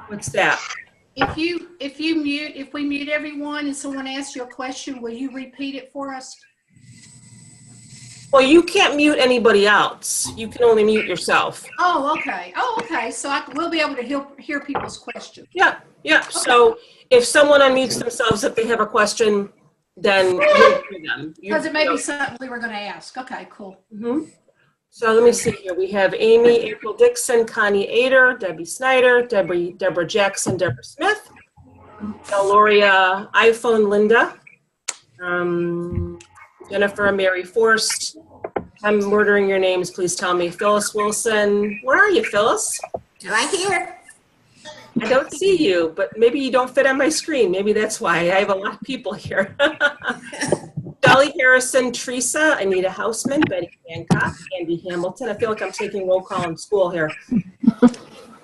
What's that? If we mute everyone and someone asks you a question, will you repeat it for us? Well, you can't mute anybody else. You can only mute yourself. Oh, okay. Oh, okay. So we'll be able to hear people's questions. Yeah, yeah. Okay. So if someone unmutes themselves, if they have a question, then you'll hear them. Because it may be something we were going to ask. Okay, cool. Mm-hmm. So let me see here. We have Amy, April Dixon, Connie Ader, Debbie Snyder, Deborah Jackson, Deborah Smith, Deloria, iPhone Linda, Jennifer, Mary Forst. I'm murdering your names. Please tell me. Phyllis Wilson. Where are you, Phyllis? Right here. I don't see you, but maybe you don't fit on my screen. Maybe that's why. I have a lot of people here. Dolly Harrison, Teresa, Anita Hausman, Betty Hancock, Andy Hamilton. I feel like I'm taking roll call in school here.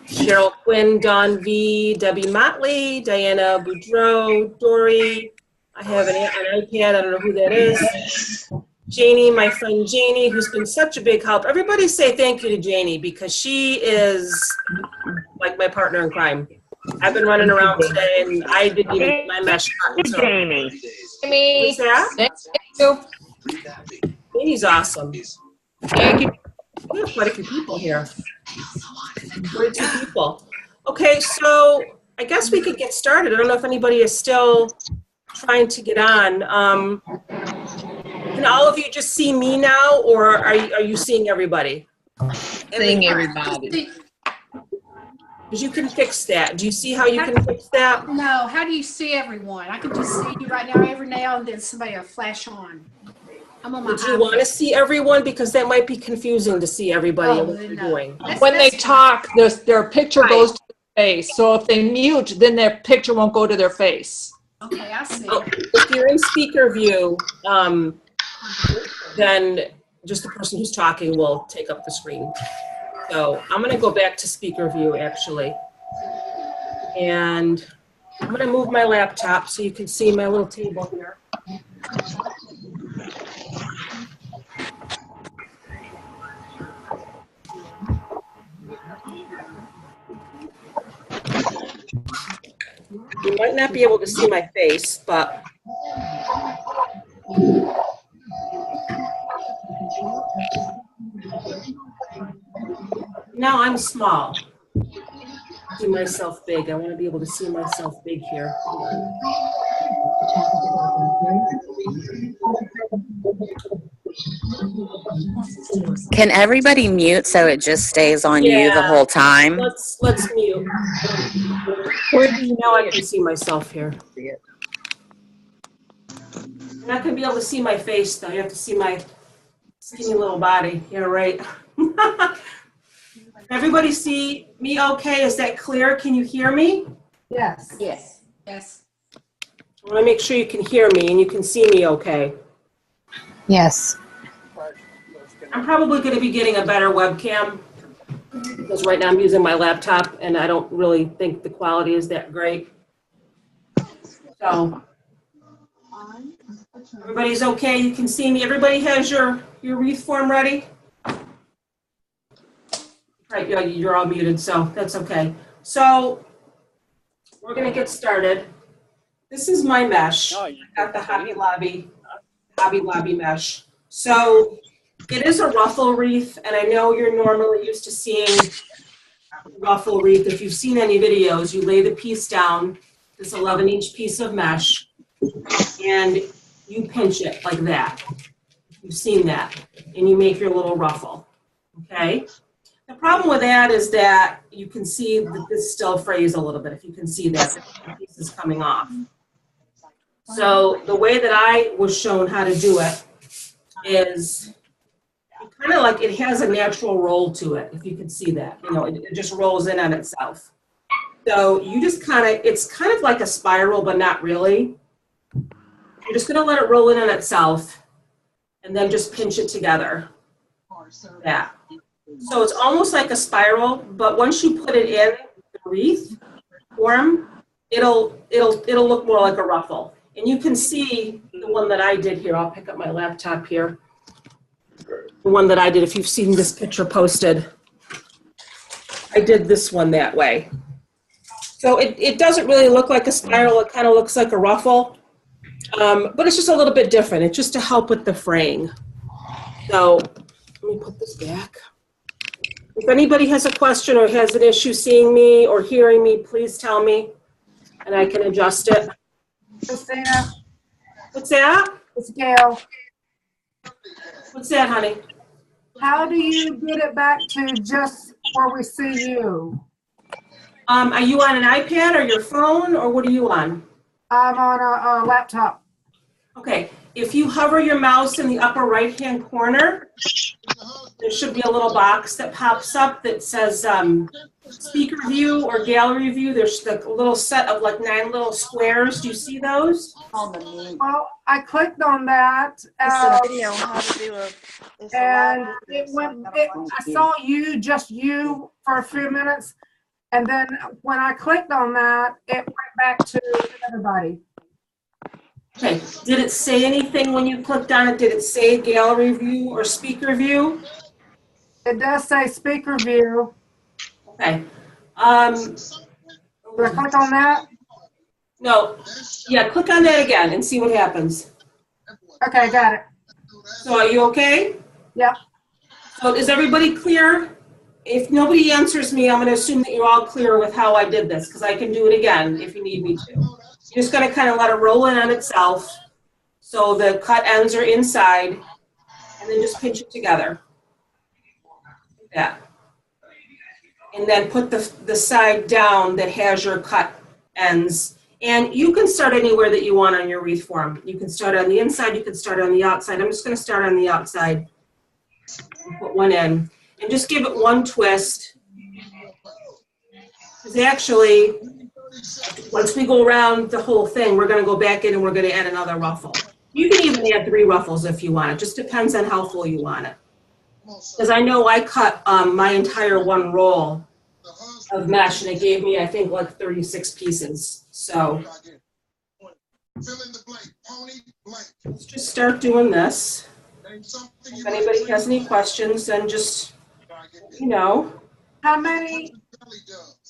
Cheryl Quinn, Dawn V, Debbie Motley, Diana Boudreau, Dory. I have an iPad. I don't know who that is. Janie, my friend Janie, who's been such a big help. Everybody say thank you to Janie because she is like my partner in crime. I've been running around today and I didn't even get my mesh cut. So. Jamie. What's that? Thank you. Janie's awesome. Thank you. We have quite a few people here. 42 people. Okay, so I guess we could get started. I don't know if anybody is still trying to get on. Can all of you just see me now, or are you seeing everybody? Seeing everybody. Because you can fix that. Do you see how you can fix that? No, how do you see everyone? I can just see you right now. Every now and then somebody will flash on. I'm on my Do you want to see everyone? Because that might be confusing to see everybody and what they're doing. When they talk, their picture goes to their face. So if they mute, then their picture won't go to their face. Okay, I see. Oh, if you're in speaker view, then just the person who's talking will take up the screen. So I'm going to go back to speaker view actually. And I'm going to move my laptop so you can see my little table here. You might not be able to see my face, but now I'm small. Do myself big. I want to be able to see myself big here. Can everybody mute so it just stays on you the whole time? Let's mute. Now I can see myself here. You're not going to be able to see my face, though. You have to see my skinny little body. Yeah, right. Everybody see me okay? Is that clear? Can you hear me? Yes. Yes. Yes. I want to make sure you can hear me and you can see me okay. Yes. I'm probably going to be getting a better webcam because right now I'm using my laptop and I don't really think the quality is that great. So everybody's okay. You can see me. Everybody has your wreath form ready? Right, you're all muted, so that's okay. So we're going to get started. This is my mesh. I got the Hobby Lobby mesh. So it is a ruffle wreath, and I know you're normally used to seeing ruffle wreath. If you've seen any videos, you lay the piece down, this 11-inch piece of mesh, and you pinch it like that. You've seen that, and you make your little ruffle, okay? The problem with that is that you can see that this still frays a little bit. If you can see that, the piece is coming off. So the way that I was shown how to do it is kind of like it has a natural roll to it, if you can see that. You know, it just rolls in on itself. So you just kind of, it's kind of like a spiral, but not really. You're just going to let it roll in on itself and then just pinch it together. Yeah. So it's almost like a spiral, but once you put it in the wreath form, it'll look more like a ruffle. And you can see the one that I did here. I'll pick up my laptop here. The one that I did, if you've seen this picture posted, I did this one that way. So it doesn't really look like a spiral, it kind of looks like a ruffle. But it's just a little bit different. It's just to help with the fraying. So let me put this back. If anybody has a question or has an issue seeing me or hearing me, please tell me and I can adjust it. Christina, What's that? it's Gail. What's that, honey? How do you get it back to just where we see you? Are you on an iPad or your phone or what are you on? I'm on a laptop. Okay, if you hover your mouse in the upper right-hand corner, there should be a little box that pops up that says speaker view or gallery view. There's like a little set of like 9 little squares. Do you see those? Well, I clicked on that. Video on how to do And I saw you, just you, for a few minutes. And then when I clicked on that, it went back to everybody. Okay, did it say anything when you clicked on it? Did it say gallery view or speaker view? It does say speaker view. Okay. Do I click on that? No. Yeah, click on that again and see what happens. Okay, got it. So are you okay? Yep. So is everybody clear? If nobody answers me, I'm going to assume that you're all clear with how I did this because I can do it again if you need me to. You're just going to kind of let it roll in on itself so the cut ends are inside and then just pinch it together. Like that. And then put the side down that has your cut ends. And you can start anywhere that you want on your wreath form. You can start on the inside, you can start on the outside. I'm just going to start on the outside and put one in. And just give it one twist. Because actually, once we go around the whole thing, we're going to go back in and we're going to add another ruffle. You can even add 3 ruffles if you want. It just depends on how full you want it. Because I know I cut my entire one roll of mesh and it gave me, I think, like 36 pieces. So let's just start doing this. If anybody has any questions, then just, you know. How many,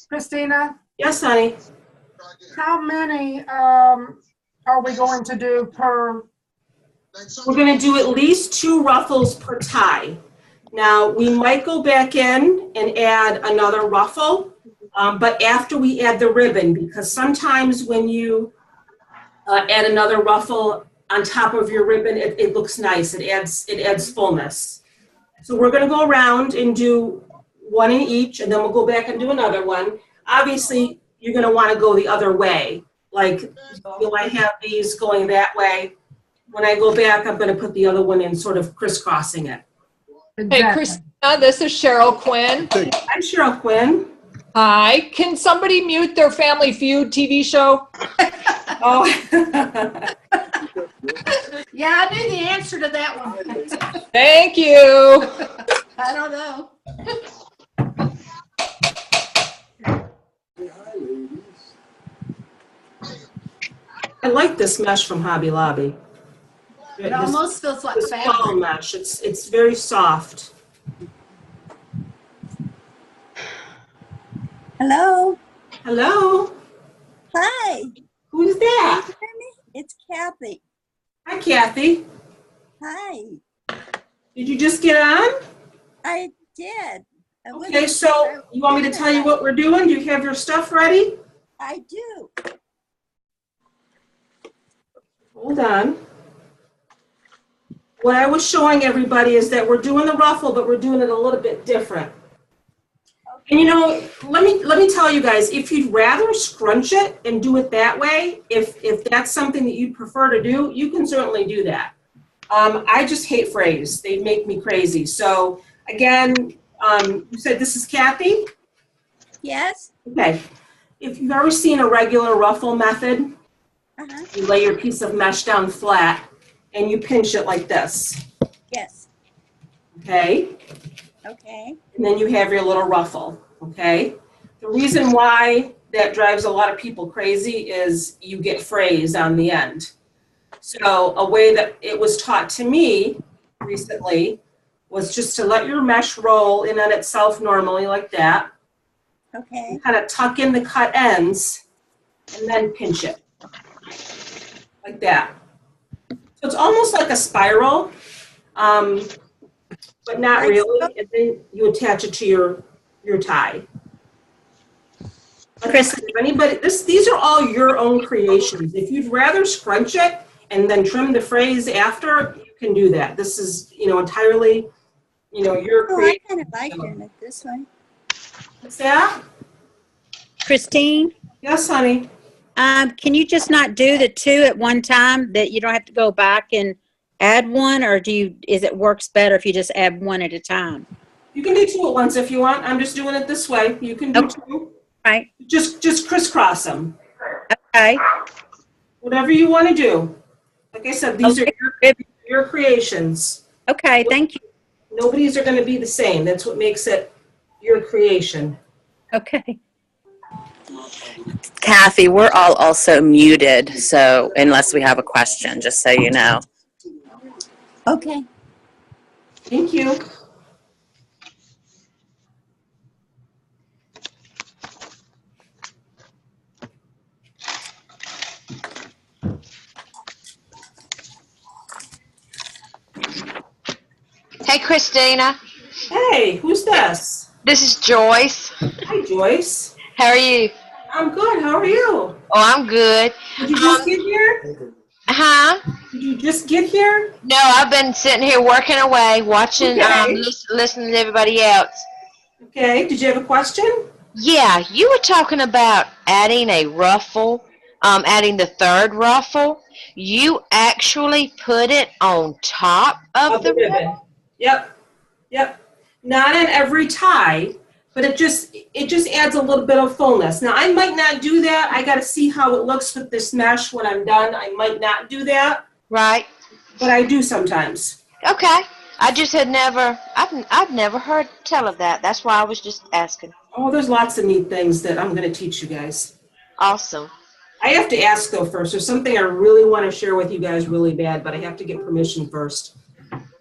Christina? Yes, honey. How many are we going to do per? We're going to do at least 2 ruffles per tie. Now, we might go back in and add another ruffle, but after we add the ribbon, because sometimes when you add another ruffle on top of your ribbon, it looks nice. It adds fullness. So we're going to go around and do 1 in each, and then we'll go back and do another one. Obviously, you're going to want to go the other way. Like, I have these going that way. When I go back, I'm going to put the other one in, sort of crisscrossing it. Exactly. Hey, Christina, this is Cheryl Quinn. Hi, Cheryl Quinn. Hi. Can somebody mute their Family Feud TV show? Oh. Yeah, I knew the answer to that one. Thank you. I don't know. I like this mesh from Hobby Lobby. It almost feels like This fall fabric. mesh. It's very soft. Hello. Hello. Hi. Who's that? Can you hear me? It's Kathy. Hi, Kathy. Hi. Did you just get on? I did. I Okay, wouldn't- so you want me to tell you what we're doing? Do you have your stuff ready? I do. Hold on. What I was showing everybody is that we're doing the ruffle, but we're doing it a little bit different. And you know, let me tell you guys, if you'd rather scrunch it and do it that way, if that's something that you'd prefer to do, you can certainly do that. I just hate frays. They make me crazy. So again, you said this is Kathy? Yes. Okay. If you've ever seen a regular ruffle method, Uh-huh. you lay your piece of mesh down flat and you pinch it like this, Yes. okay? Okay. And then you have your little ruffle, okay? The reason why that drives a lot of people crazy is you get frays on the end. So a way that it was taught to me recently was just to let your mesh roll in on itself normally like that. Okay. Kind of tuck in the cut ends and then pinch it. Like that. So it's almost like a spiral, but not Like really. And then you attach it to your tie. Like I said, if anybody, these are all your own creations. If you'd rather scrunch it and then trim the phrase after, you can do that. This is, entirely, your Oh, I creation. kind of like doing it this way. What's that? Christine, Yes, honey. can you just not do the two at one time, that you don't have to go back and add one, or is it works better if you just add one at a time? You can do two at once if you want. I'm just doing it this way. You can do two. Right. Just crisscross them. Okay. Whatever you want to do. Like I said, these are your creations. Okay, thank you. Nobody's are going to be the same. That's what makes it your creation. Okay. Kathy, we're all also muted, so unless we have a question, just so you know. Okay. Thank you. Hey, Christina. Hey, who's this? This is Joyce. Hi, Joyce. How are you? I'm good. How are you? Oh, I'm good. Did you just get here? Huh? Did you just get here? No, I've been sitting here working away, watching, Okay. listening to everybody else. Okay. Did you have a question? Yeah, you were talking about adding a ruffle, adding the third ruffle. You actually put it on top of the ribbon? ribbon. Yep. Not on every tie, but it just adds a little bit of fullness. Now, I might not do that. I got to see how it looks with this mesh when I'm done. I might not do that, Right. but I do sometimes. Okay. I just had I've never heard tell of that. That's why I was just asking. Oh, there's lots of neat things that I'm going to teach you guys. Awesome. I have to ask, though, first. There's something I really want to share with you guys really bad, but I have to get permission first.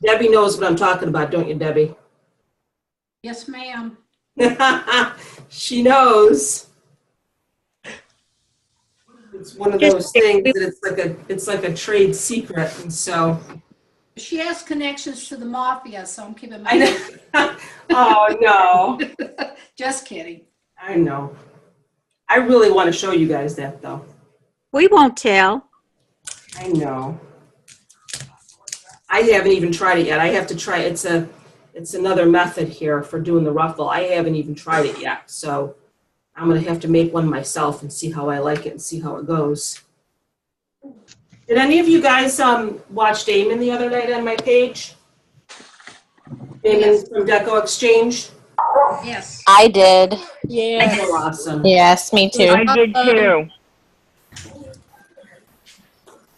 Debbie knows what I'm talking about, don't you, Debbie? Yes, ma'am. She knows. It's one of those things that it's like a trade secret, and so. She has connections to the mafia, so I'm keeping I my. know. Oh no. Just kidding. I know. I really want to show you guys that, though. We won't tell. I know. I haven't even tried it yet. I have to try. It's another method here for doing the ruffle. I haven't even tried it yet, so I'm gonna have to make one myself and see how I like it and see how it goes. Did any of you guys watch Damon the other night on my page? Damon from Deco Exchange. Yes. I did. Yeah. So awesome. Yes, me too. I did too.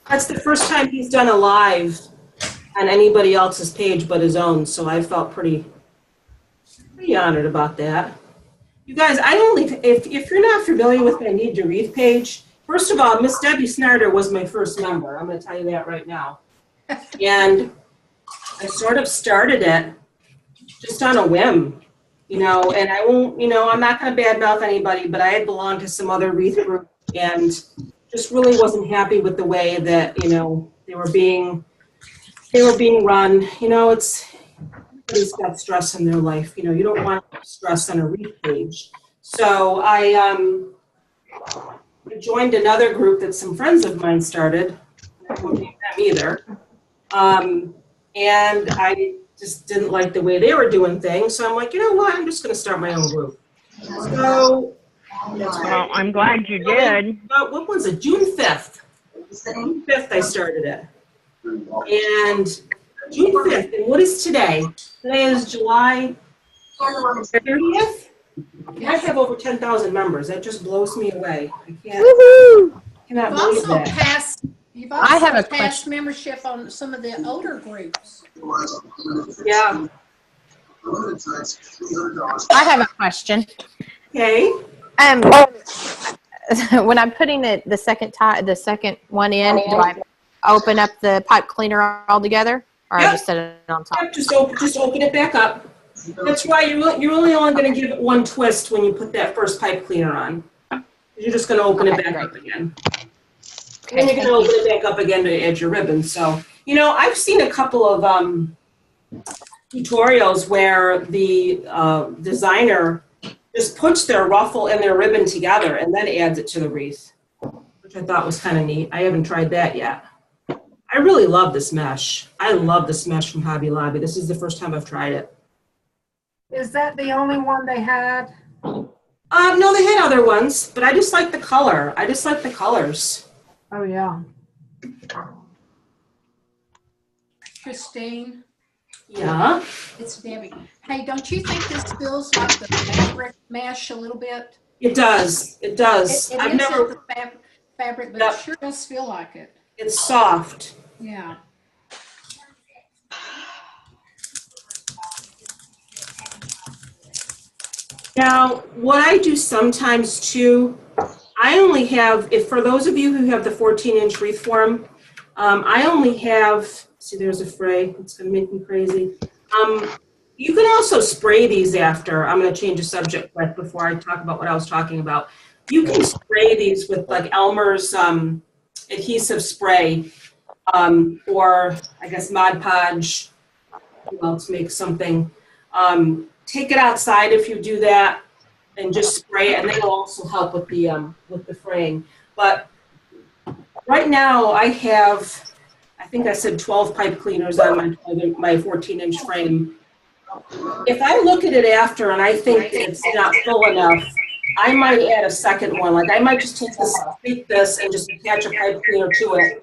That's the first time he's done a live on anybody else's page but his own, so I felt pretty honored about that. You guys, if you're not familiar with my Need to Wreath page, first of all, Miss Debbie Snyder was my first member. I'm going to tell you that right now. And I sort of started it just on a whim, and I won't, I'm not going to badmouth anybody, but I had belonged to some other wreath group and just really wasn't happy with the way that, they were being run. Everybody's got stress in their life. You don't want stress on a wreath page. So I joined another group that some friends of mine started. I won't name them either. And I just didn't like the way they were doing things. So I'm like, you know what? I'm just going to start my own group. So Well, I'm glad you did. what was it? June 5th. June 5th I started it. And June 5th, and what is today? Today is July 30th. I have over 10,000 members. That just blows me away. I cannot You've believe also that. passed. You've I have also a passed membership on some of the older groups. Yeah. I have a question. Okay. When I'm putting the second one in, do I open up the pipe cleaner altogether, or I Yep. just set it on top? Just open it back up. That's why you're only going to give it one twist when you put that first pipe cleaner on. You're just going to open it Okay, back great. up again. And then you're going to open it back up again to add your ribbon. So, you know, I've seen a couple of tutorials where the designer just puts their ruffle and their ribbon together and then adds it to the wreath, which I thought was kind of neat. I haven't tried that yet. I really love this mesh. I love this mesh from Hobby Lobby. This is the first time I've tried it. Is that the only one they had? No, they had other ones, but I just like the color. I just like the colors. Oh, yeah. Christine, Yeah. it's Debbie. Hey, don't you think this feels like the fabric mesh a little bit? It does. It does. It I've isn't never. the fabric, but Yep. it sure does feel like it. It's soft. Yeah. Now, what I do sometimes too, I only have, if for those of you who have the 14-inch wreath form, I only have, see there's a fray, it's gonna make me crazy. You can also spray these after. I'm gonna change the subject quick before I talk about what I was talking about. You can spray these with like Elmer's adhesive spray, or I guess Mod Podge, who else makes something. Take it outside if you do that and just spray it, and that'll also help with the fraying. But right now I have, I think I said 12 pipe cleaners on my 14-inch frame. If I look at it after and I think it's not full enough, I might add a second one. Like I might just take this and just attach a pipe cleaner to it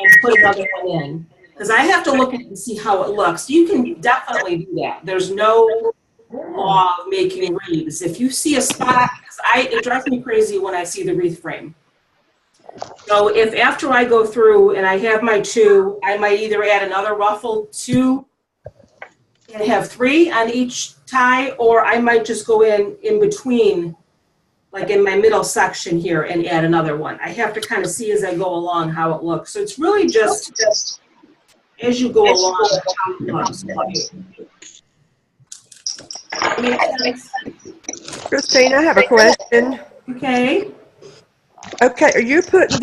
and put another one in. Because I have to look at it and see how it looks. You can definitely do that. There's no law of making wreaths. If you see a spot, it drives me crazy when I see the wreath frame. So if after I go through and I have my two, I might either add another ruffle, two, and have three on each tie, or I might just go in between, like in my middle section here, and add another one. I have to kind of see as I go along how it looks. So it's really just as you go along how it looks. Christine, I have a question. Okay. Okay, are you putting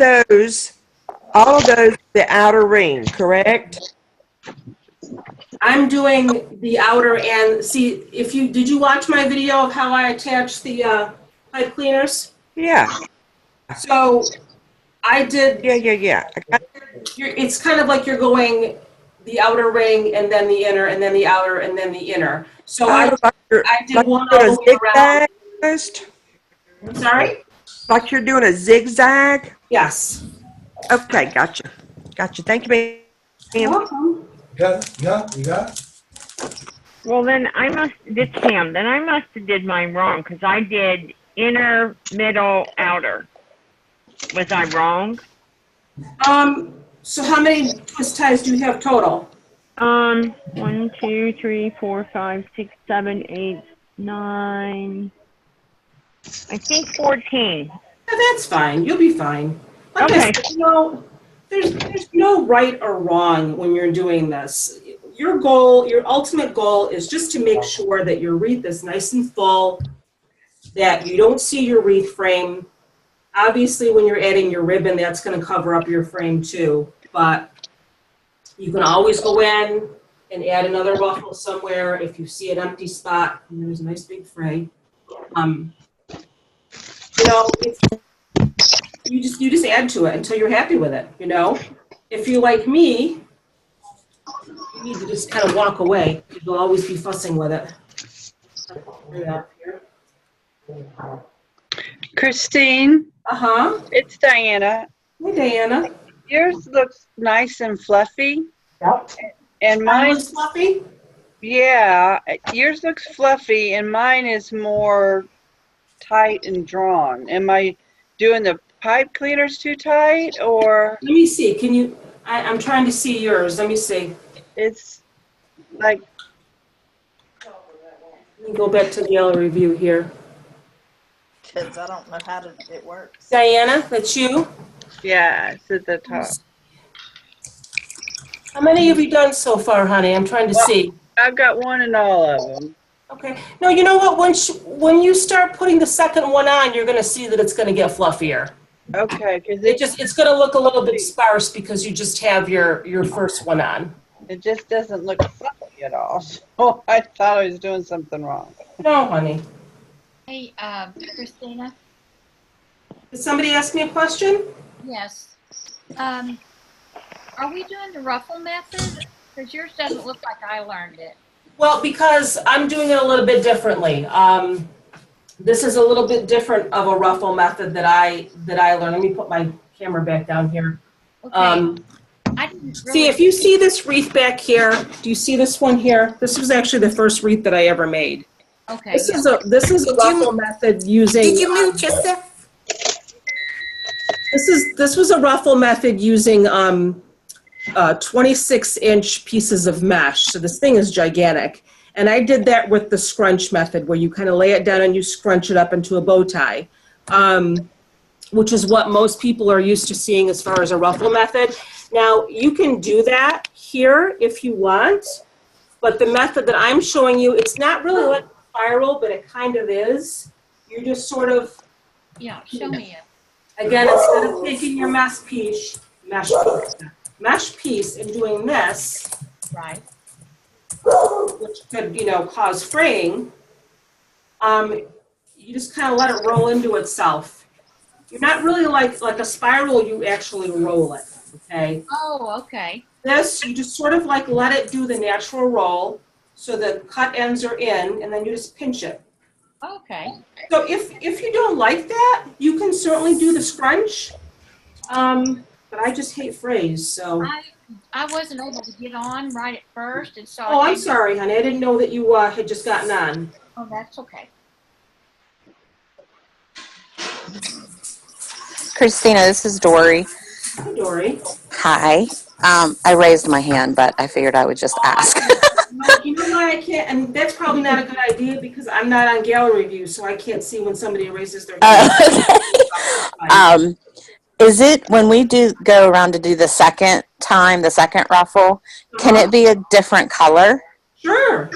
all of those, the outer ring, correct? I'm doing the outer and see did you watch my video of how I attach the pipe cleaners? Yeah. So I did. Yeah. It's kind of like you're going the outer ring and then the inner and then the outer and then the inner. So I did one all the way around. First? I'm sorry? Like you're doing a zigzag? Yes. Okay, gotcha. Thank you, ma'am. You're welcome. You got it? Well, then I must have did mine wrong because I did inner, middle, outer. Was I wrong? So how many twist ties do you have total? 1, 2, 3, 4, 5, 6, 7, 8, 9. I think 14. Yeah, that's fine. You'll be fine. Like I said, there's no right or wrong when you're doing this. Your ultimate goal is just to make sure that your wreath is nice and full, that you don't see your wreath frame. Obviously, when you're adding your ribbon, that's going to cover up your frame too. But you can always go in and add another ruffle somewhere if you see an empty spot and there's a nice big fray. You just add to it until you're happy with it. If you're like me, you need to just kind of walk away. You'll always be fussing with it. Christine. It's Diana. Hey, Diana. Yours looks nice and fluffy. Yep. And mine's fluffy? Yeah. Yours looks fluffy and mine is more tight and drawn. Am I doing the pipe cleaners too tight or? Let me see. Can you, I'm trying to see yours. Let me see. It's like. Let me go back to the yellow review here. Because I don't know how it works. Diana, that's you? Yeah, it's at the top. How many have you done so far, honey? I'm trying to see. I've got one in all of them. Okay. No, you know what? When you start putting the second one on, you're going to see that it's going to get fluffier. Okay, because It's going to look a little bit sparse because you just have your first one on. it just doesn't look fluffy at all. So I thought I was doing something wrong. No, honey. Hey, Christina? Did somebody ask me a question? Yes. Are we doing the ruffle method? Because yours doesn't look like I learned it. Well, because I'm doing it a little bit differently. This is a little bit different of a ruffle method that I learned. Let me put my camera back down here. Okay. I didn't really See, if you see this wreath back here, do you see this one here? This was actually the first wreath that I ever made. Okay. This is a ruffle method using. Did you mute yourself? This was a ruffle method using 26-inch pieces of mesh. So this thing is gigantic. And I did that with the scrunch method, where you kind of lay it down and you scrunch it up into a bow tie, which is what most people are used to seeing as far as a ruffle method. Now, you can do that here if you want, but the method that I'm showing you, it's not really like a spiral, but it kind of is. You just sort of, Yeah, show me it. again, instead of taking your mesh piece and doing this, Right. which could, cause fraying, you just kind of let it roll into itself. You're not really like a spiral, you actually roll it, okay? Oh, okay. This, you just sort of like let it do the natural roll so the cut ends are in, and then you just pinch it. Okay. So if you don't like that, you can certainly do the scrunch, but I just hate frays, so. I wasn't able to get on right at first, and so. Oh, I'm sorry, honey. I didn't know that you had just gotten on. Oh, that's okay. Christina, this is Dory. Hi, Dory. Hi. I raised my hand, but I figured I would just ask. You know why I can't, and that's probably not a good idea because I'm not on gallery view, so I can't see when somebody raises their hand. Is it when we go around to do the second ruffle, can it be a different color? Sure.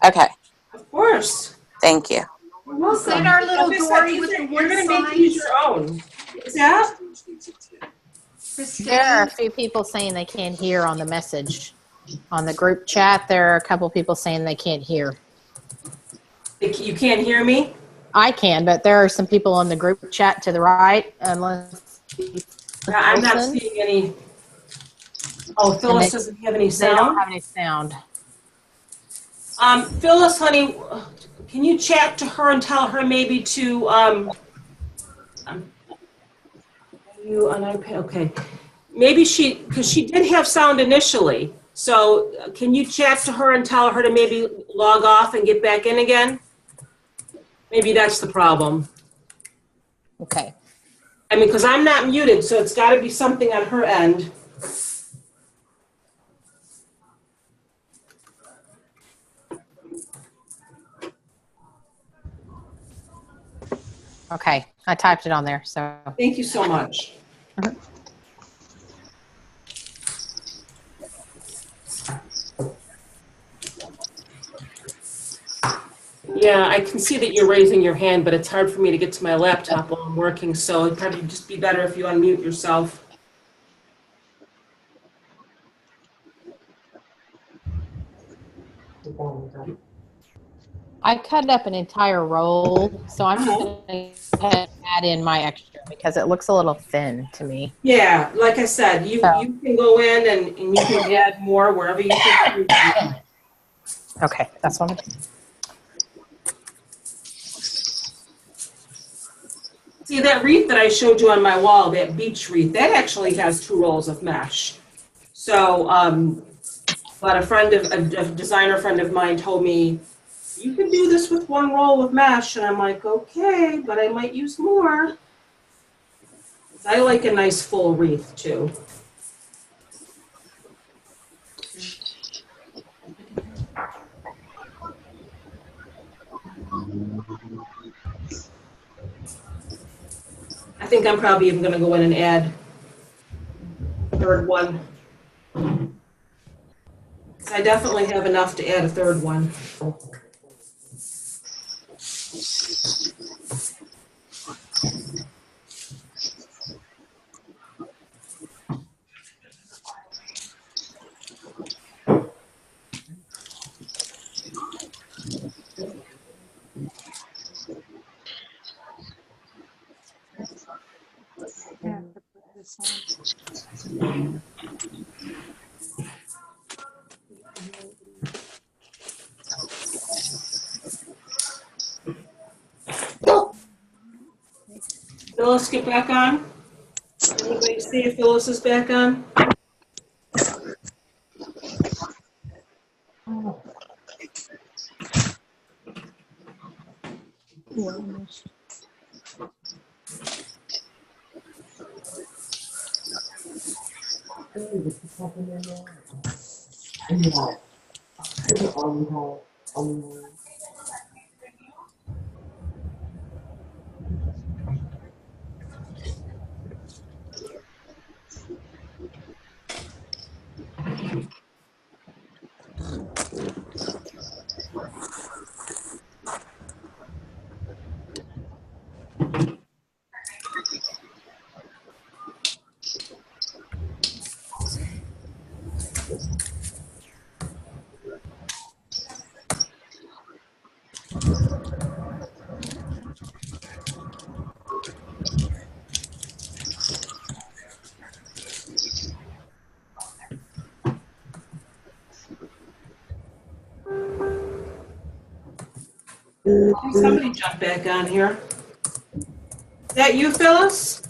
Okay. Of course. Thank you. You're welcome. Send our little Like I said, Dory with the you're going to one make these signs. your own. Is that? There are a few people saying they can't hear on the message. On the group chat, there are a couple people saying they can't hear. You can't hear me? I can, but there are some people on the group chat to the right, unless I'm not seeing any. Oh, Phyllis doesn't have any sound? They don't have any sound. Phyllis, honey, can you chat to her and tell her maybe to, you on iPad, okay. Maybe because she did have sound initially. So can you chat to her and tell her to maybe log off and get back in again? Maybe that's the problem. Okay. I mean, because I'm not muted, so it's got to be something on her end. Okay, I typed it on there, so. Thank you so much. Yeah, I can see that you're raising your hand, but it's hard for me to get to my laptop while I'm working, so it'd probably just be better if you unmute yourself. I cut up an entire roll, so I'm just going to add in my extra because it looks a little thin to me. Yeah, like I said, you can go in and you can add more wherever you think. Okay, that's one. See, that wreath that I showed you on my wall, that beach wreath, that actually has 2 rolls of mesh. So, but a designer friend of mine told me, you can do this with 1 roll of mesh. And I'm like, okay, but I might use more. I like a nice full wreath too. I think I'm probably even going to go in and add a 3rd one. I definitely have enough to add a 3rd one. Phyllis, get back on. Anybody see if Phyllis is back on? Somebody jump back on here. Is that you, Phyllis?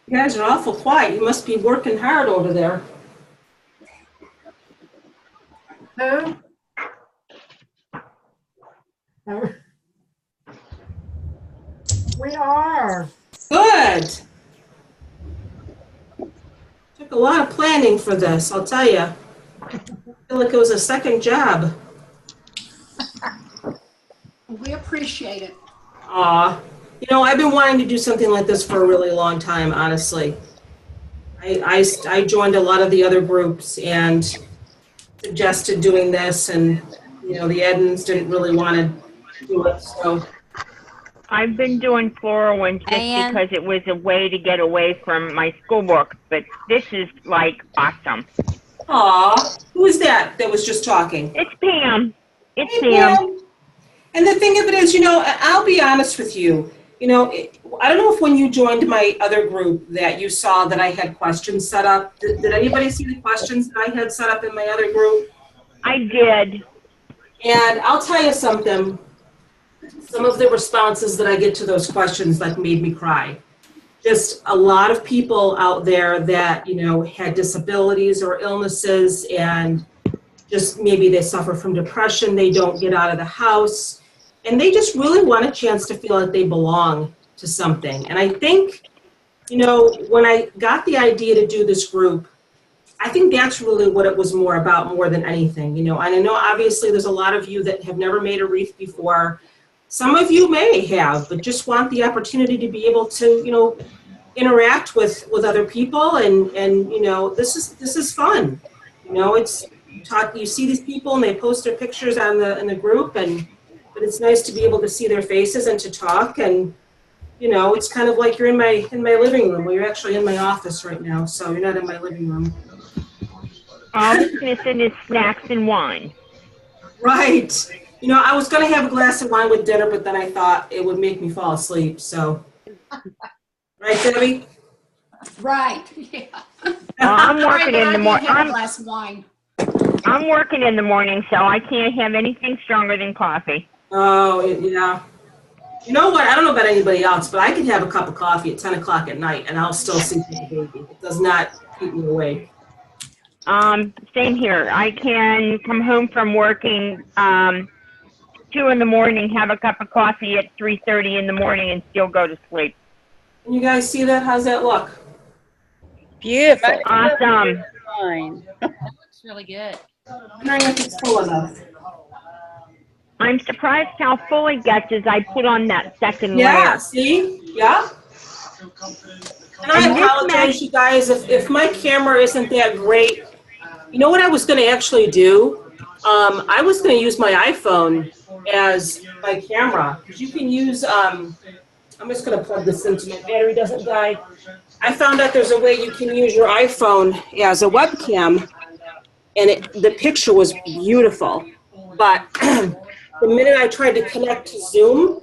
You guys are awful quiet. You must be working hard over there. Who? We are. Good. Took a lot of planning for this, I'll tell you. I feel like it was a second job. We appreciate it. Aw. You know, I've been wanting to do something like this for a really long time, honestly. I joined a lot of the other groups and suggested doing this, and, you know, the admins didn't really want to do it, so. I've been doing floral ones just And- because it was a way to get away from my schoolwork, but this is like awesome. Aw. Who is that was just talking? It's Pam. It's Hey, Pam. And the thing of it is, you know, I'll be honest with you. You know, I don't know if when you joined my other group that you saw that I had questions set up. Did anybody see the questions that I had set up in my other group? I did. And I'll tell you something. Some of the responses that I get to those questions like made me cry. Just a lot of people out there that, you know, had disabilities or illnesses, and just maybe they suffer from depression, they don't get out of the house, and they just really want a chance to feel like they belong to something. And I think, you know, when I got the idea to do this group, I think that's really what it was more about, more than anything. You know, and I know obviously there's a lot of you that have never made a wreath before. Some of you may have, but just want the opportunity to be able to, you know, interact with other people, and you know, this is fun. You know, it's you see these people and they post their pictures on in the group, but it's nice to be able to see their faces and to talk, and you know, it's kind of like you're in my living room. Well, you're actually in my office right now, so you're not in my living room. All it's missing is snacks and wine. Right. You know, I was going to have a glass of wine with dinner, but then I thought it would make me fall asleep, so. Right, Debbie? Right. Yeah. I'm working in the morning. Have a glass of wine. I'm working in the morning, so I can't have anything stronger than coffee. Oh, yeah. You know what? I don't know about anybody else, but I can have a cup of coffee at 10 o'clock at night and I'll still sleep with the baby. It does not keep me awake. Same here. I can come home from working 2 in the morning, have a cup of coffee at 3:30 in the morning, and still go to sleep. Can you guys see that? How's that look? Beautiful. Awesome. Fine. That looks really good. I'm wondering if it's full enough. I'm surprised how full it gets as I put on that second Yeah, layer. see? Yeah. And I apologize, you guys, if my camera isn't that great. You know what I was going to actually do? I was going to use my iPhone as my camera. You can use, I'm just going to plug this in so my battery doesn't die. I found out there's a way you can use your iPhone as a webcam, and the picture was beautiful. But the minute I tried to connect to Zoom,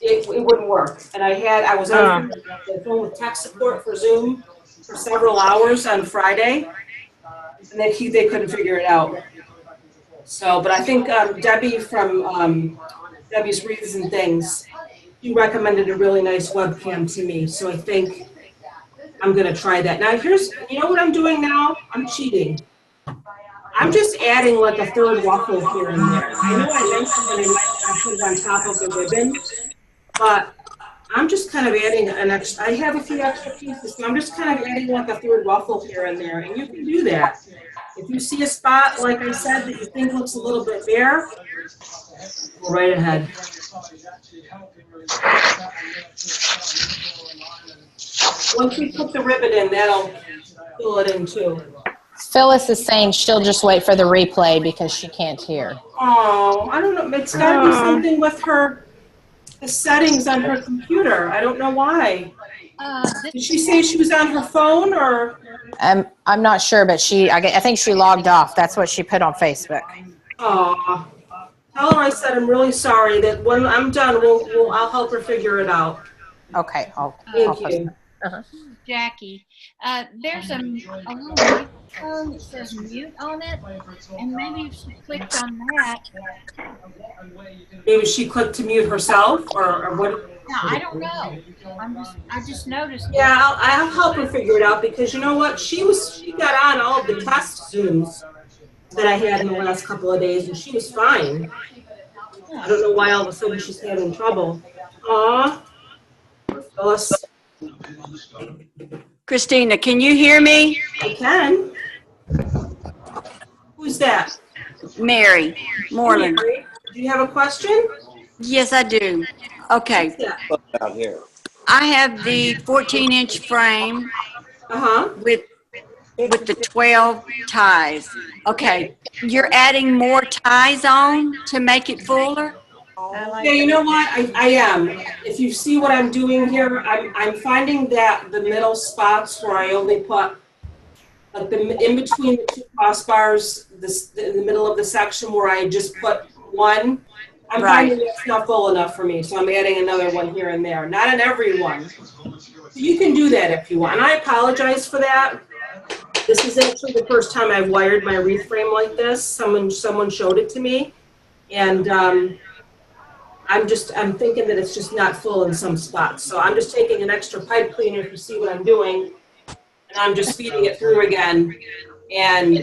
it wouldn't work. And I was on the phone with tech support for Zoom for several hours on Friday, and they couldn't figure it out. So, but I think Debbie from Debbie's Wreaths and Things, she recommended a really nice webcam to me. So I think I'm going to try that. Now you know what I'm doing now? I'm cheating. I'm just adding like a third ruffle here and there. I know I mentioned that I put it on top of the ribbon, but I'm just kind of adding an extra. I have a few extra pieces, so I'm just kind of adding like a third ruffle here and there, and you can do that. If you see a spot, like I said, that you think looks a little bit bare, go right ahead. Once we put the ribbon in, that'll fill it in too. Phyllis is saying she'll just wait for the replay because she can't hear. Oh, I don't know. It's got to be something with the settings on her computer. I don't know why. Did she say she was on her phone or? I'm not sure, but I think she logged off. That's what she put on Facebook. Oh, tell her I said I'm really sorry. That when I'm done, I'll help her figure it out. Okay. Thank you. Jackie, there's a little phone that says mute on it, and maybe if she clicked on that. Maybe she clicked to mute herself, or what? No, I don't know. I just noticed. Yeah, I'll help her figure it out because you know what? She got on all of the test Zooms that I had in the last couple of days, and she was fine. I don't know why all of a sudden she's having trouble. Aw, Phyllis. Christina, can you hear me? I can. Who's that? Mary Moreland. Mary, do you have a question? Yes, I do. Okay. Out here. I have the 14-inch frame with the 12 ties. Okay. You're adding more ties on to make it fuller? Yeah, you know what? I am. If you see what I'm doing here, I'm finding that the middle spots where I only put, like in between the two crossbars, in the middle of the section where I just put one, I'm finding that's not full enough for me, so I'm adding another one here and there. Not in every one. So you can do that if you want. And I apologize for that. This is actually the first time I've wired my wreath frame like this. Someone showed it to me, and I'm thinking that it's just not full in some spots. So I'm just taking an extra pipe cleaner if you see what I'm doing, and I'm just feeding it through again and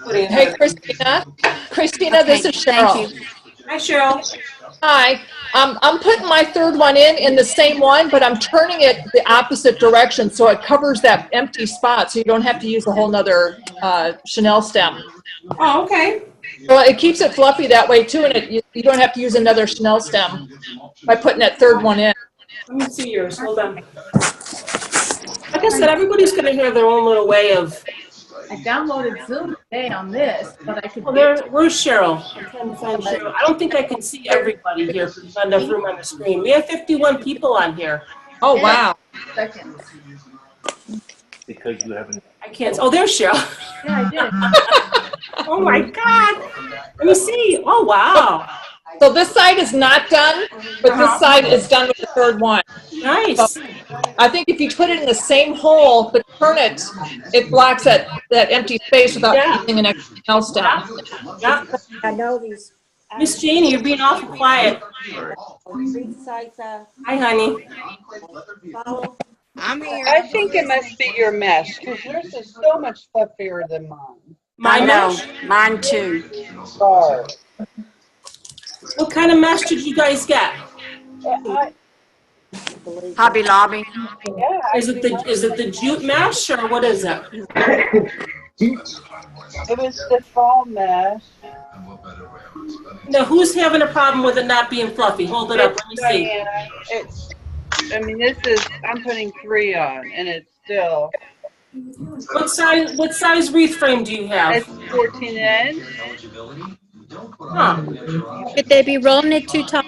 putting it. Hey, Christina. Christina, okay, this is Cheryl. Thank you. Hi, Cheryl. Hi. I'm putting my third one in the same one, but I'm turning it the opposite direction so it covers that empty spot so you don't have to use a whole nother Chanel stem. Oh, okay. So it keeps it fluffy that way too, and you don't have to use another Chanel stem by putting that third one in. Let me see yours. Hold on. Like I said, everybody's going to have their own little way of. I downloaded Zoom today on this, but I could. Well, where's Cheryl? I'm trying to find Cheryl. I don't think I can see everybody here because there's enough room on the screen. We have 51 people on here. Oh, wow. Seconds. Because you haven't. I can't. Oh, there's Cheryl. Yeah, I did. Oh my God. Let me see. Oh, wow. So this side is not done, but this side is done with the third one. Nice. So I think if you put it in the same hole, but turn it, it blocks that empty space without using an extra Chanel stem. Yeah. I know these. Miss Janie, you're being awful quiet. Hi, honey. I'm here. I think it must be your mesh because yours is so much fluffier than mine. My mesh? Mine too. Oh. What kind of mesh did you guys get? Hobby Lobby. Yeah, is it the jute mesh or what is it? It was the fall mesh. Now, who's having a problem with it not being fluffy? Hold it up. Let me see. Diana. I mean, I'm putting 3 on, and it's still. What size wreath frame do you have? It's 14 inch. Huh. Could they be rolling it too tall?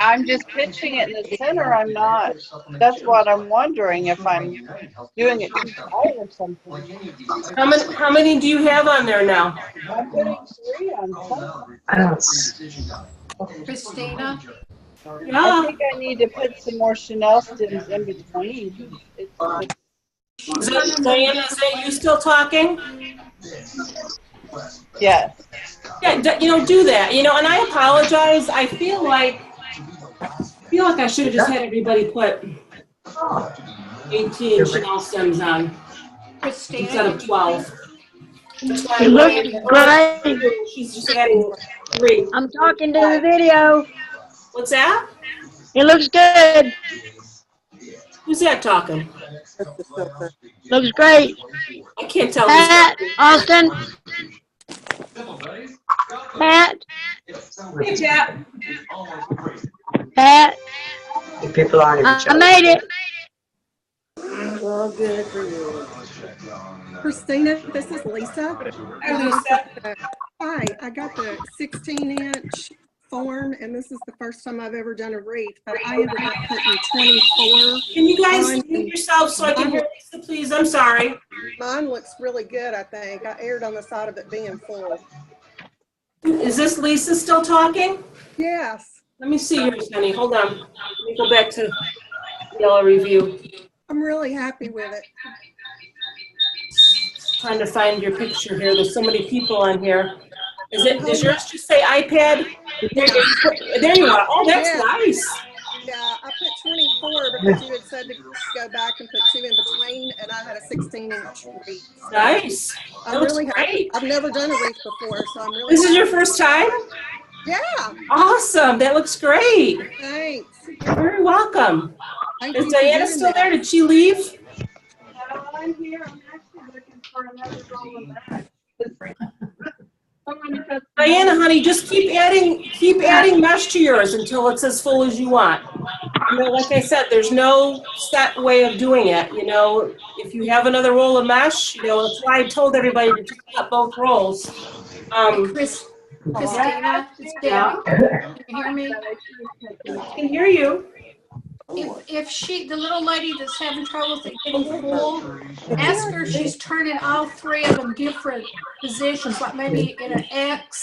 I'm just pitching it in the center. I'm not. That's what I'm wondering if I'm doing it too tight or something. How many do you have on there now? I'm putting 3 on some. Christina? Yeah. I think I need to put some more Chanel stems in between. Diana, is that you still talking? Yes. Yeah, do that. And I apologize. I feel like I should have just had everybody put 18 Chanel stems on instead of 12. It looks great. She's just adding 3. I'm talking to the video. What's that? It looks good. Who's that talking? Looks great. I can't tell. Pat, Austin. Pat. Hey, Pat. Pat. People aren't even I made it. Well, good for you. Christina, this is Lisa. Hi, Lisa. Hi, I got the 16-inch form, and this is the first time I've ever done a wreath, but I ended up putting 24. Can you guys mute yourself so I can hear Lisa, please? I'm sorry. Mine looks really good, I think. I erred on the side of it being full. Is this Lisa still talking? Yes. Let me see yours, honey. Hold on. Let me go back to yellow review. I'm really happy with it. Trying to find your picture here. There's so many people on here. Does yours just say iPad? There you are. Oh, that's nice. Yeah, I put 24 because you had said to go back and put 2 in between, and I had a 16-inch wreath. Nice. I'm really happy. I've never done a wreath before, so I'm really. This is your first time? Yeah. Awesome. That looks great. Thanks. You're very welcome. Thank Is you for Diana doing still that. there? Did she leave? I'm here. I'm actually looking for another roll of that. Diana, honey, just keep adding mesh to yours until it's as full as you want. Like I said, there's no set way of doing it. If you have another roll of mesh, that's why I told everybody to just cut both rolls. Christina, it's Debbie. Can you hear me? I can hear you. If the little lady that's having trouble with it getting full, ask her if she's turning all 3 of them different positions, like maybe in an X,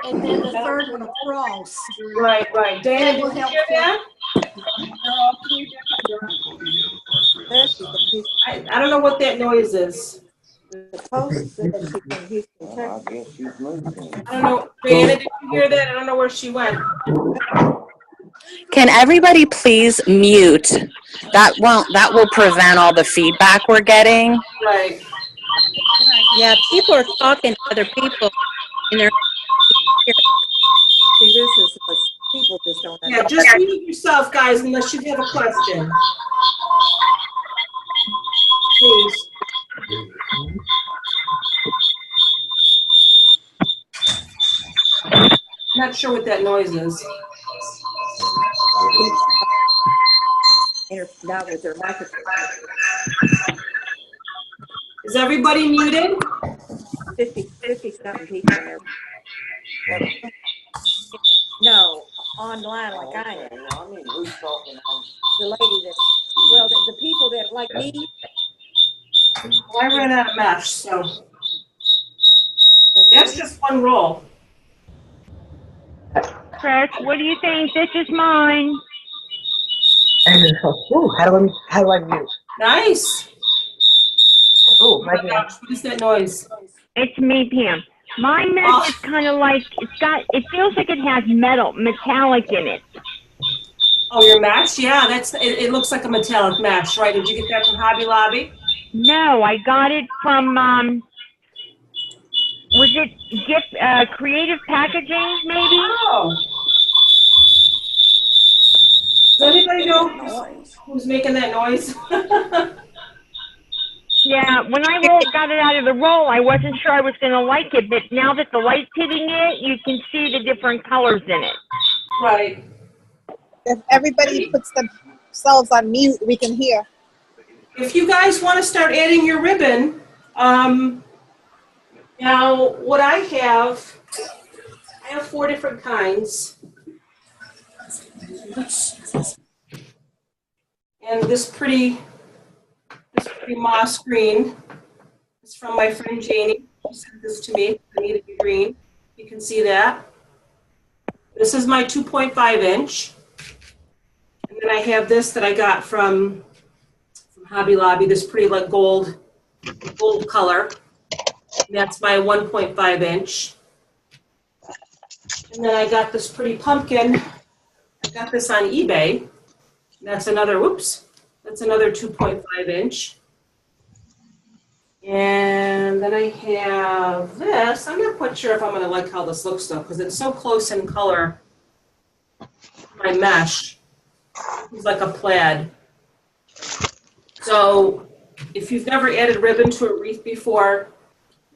and then the third one a cross. Right. Dana, That will did you help hear that? I don't know what that noise is. I don't know. Diana, did you hear that? I don't know where she went. Can everybody please mute? That will prevent all the feedback we're getting. Right. Yeah, people are talking to other people in their. See, this is what people just don't Yeah, just mute yourself, guys, unless you have a question. Please. I'm not sure what that noise is. Now with their microphone. Is everybody muted? 50-something people in there. No, online like I am. The lady that, the people that like me. Well, I ran out of mesh, so that's just one roll. Chris, what do you think? This is mine. Ooh, how do I mute? Nice. Oh my gosh, what is that noise? It's me, Pam. My mesh is kind of like, it feels like it has metallic in it. Oh, your mesh? Yeah, it looks like a metallic mesh, right? Did you get that from Hobby Lobby? No, I got it from, was it Creative Packaging, maybe? Oh. Does anybody know who's making that noise? Yeah, when I got it out of the roll, I wasn't sure I was going to like it, but now that the light's hitting it, you can see the different colors in it. Right. If everybody puts themselves on mute, we can hear. If you guys want to start adding your ribbon, now what I have 4 different kinds. And this pretty moss green is from my friend Janie. She sent this to me. I needed the green. You can see that. This is my 2.5 inch. And then I have this that I got from Hobby Lobby, this pretty like gold color. And that's my 1.5 inch. And then I got this pretty pumpkin. I got this on eBay. That's another, that's another 2.5 inch. And then I have this. I'm not quite sure if I'm going to like how this looks though, because it's so close in color. My mesh is like a plaid. So if you've never added ribbon to a wreath before,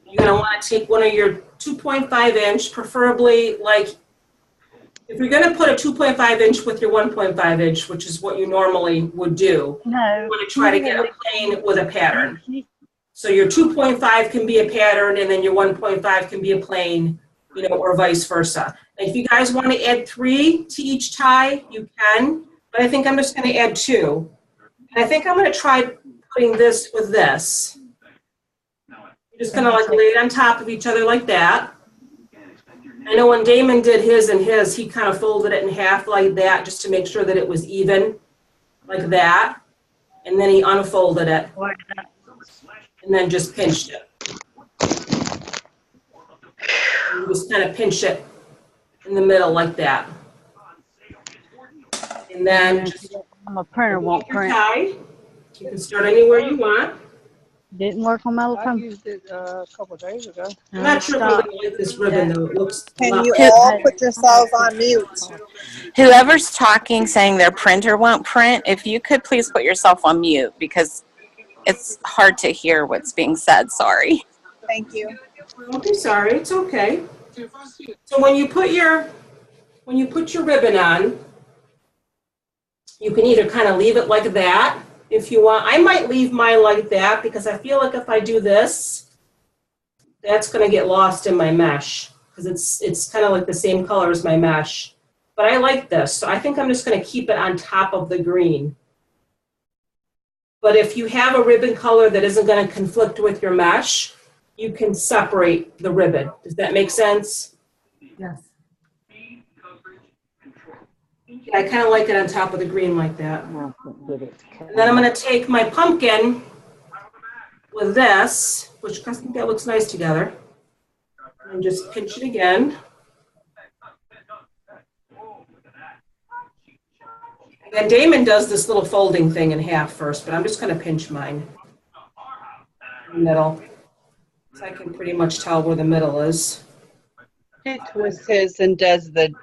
you're going to want to take one of your 2.5 inch, preferably like, if you're going to put a 2.5 inch with your 1.5 inch, which is what you normally would do, you want to try to get a plain with a pattern. So your 2.5 can be a pattern, and then your 1.5 can be a plain, or vice versa. And if you guys want to add 3 to each tie, you can, but I think I'm just going to add 2. And I think I'm going to try putting this with this. You're just going to like lay it on top of each other like that. I know when Damon did his and his, he kind of folded it in half like that just to make sure that it was even, like that. And then he unfolded it. And then just pinched it. And you just kind of pinch it in the middle like that. And then just my printer won't print. Tie. You can start anywhere you want. Didn't work on my little I phone. used it a couple days ago. I'm not sure if I'm going to like this ribbon though. It looks. Can you all put yourselves on mute? Whoever's talking saying their printer won't print, if you could please put yourself on mute because it's hard to hear what's being said. Sorry. Thank you. Don't be sorry. It's okay. So when you put your ribbon on, you can either kind of leave it like that if you want. I might leave mine like that because I feel like if I do this, that's going to get lost in my mesh because it's kind of like the same color as my mesh. But I like this, so I think I'm just going to keep it on top of the green. But if you have a ribbon color that isn't going to conflict with your mesh, you can separate the ribbon. Does that make sense? Yes. Yeah, I kind of like it on top of the green like that. And then I'm going to take my pumpkin with this, which I think that looks nice together, and just pinch it again. And Damon does this little folding thing in half first, but I'm just going to pinch mine in the middle. So I can pretty much tell where the middle is. He twists his and does the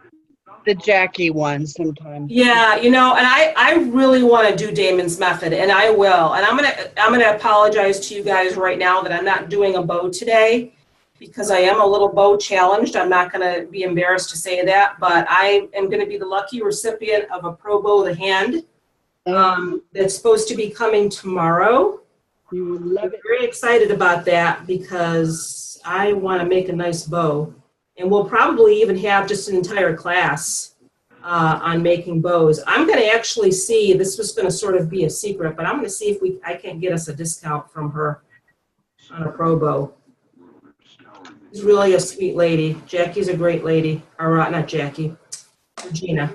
Jackie one sometimes. Yeah, and I really want to do Damon's method, and I will. And I'm gonna apologize to you guys right now that I'm not doing a bow today because I am a little bow challenged. I'm not gonna be embarrassed to say that, but I am gonna be the lucky recipient of a Pro Bow the Hand that's supposed to be coming tomorrow. You will love it. I'm very excited about that because I want to make a nice bow. And we'll probably even have just an entire class on making bows. I'm going to actually see, this was going to sort of be a secret, but I'm going to see if I can't get us a discount from her on a Pro Bow. She's really a sweet lady. Jackie's a great lady. Or not Jackie, Regina.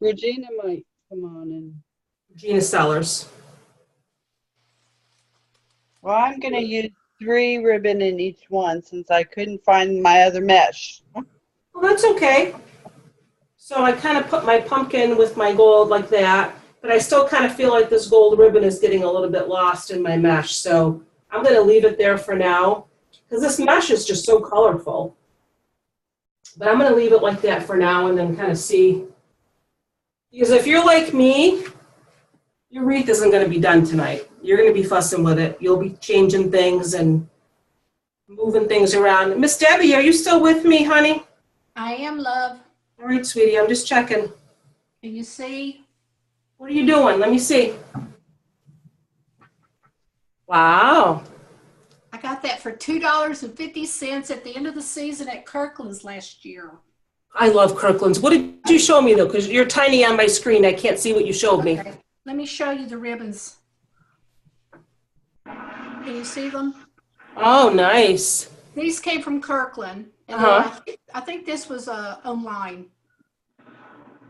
Regina might come on and. Regina Sellers. Well, I'm going to use 3 ribbon in each one since I couldn't find my other mesh. Well, that's okay. So I kind of put my pumpkin with my gold like that, but I still kind of feel like this gold ribbon is getting a little bit lost in my mesh. So I'm going to leave it there for now because this mesh is just so colorful. But I'm going to leave it like that for now and then kind of see. Because if you're like me, your wreath isn't going to be done tonight. You're going to be fussing with it. You'll be changing things and moving things around. Miss Debbie, are you still with me, honey? I am, love. All right, sweetie, I'm just checking. Can you see? What are you doing? Let me see. Wow. I got that for $2.50 at the end of the season at Kirkland's last year. I love Kirkland's. What did you show me, though? Because you're tiny on my screen. I can't see what you showed me. Okay. Let me show you the ribbons. Can you see them? Oh, nice. These came from Kirkland. And I think this was online.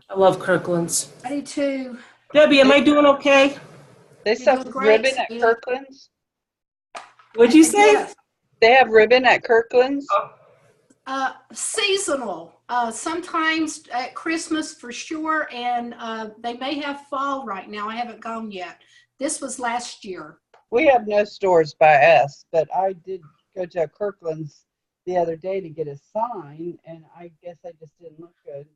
I love Kirkland's. I do too. Debbie, am I doing okay? They sell ribbon at Kirkland's? What'd you say? Yes. They have ribbon at Kirkland's? Seasonal. Sometimes at Christmas for sure, and they may have fall right now. I haven't gone yet. This was last year. We have no stores by us, but I did go to a Kirkland's the other day to get a sign, and I guess I just didn't look good.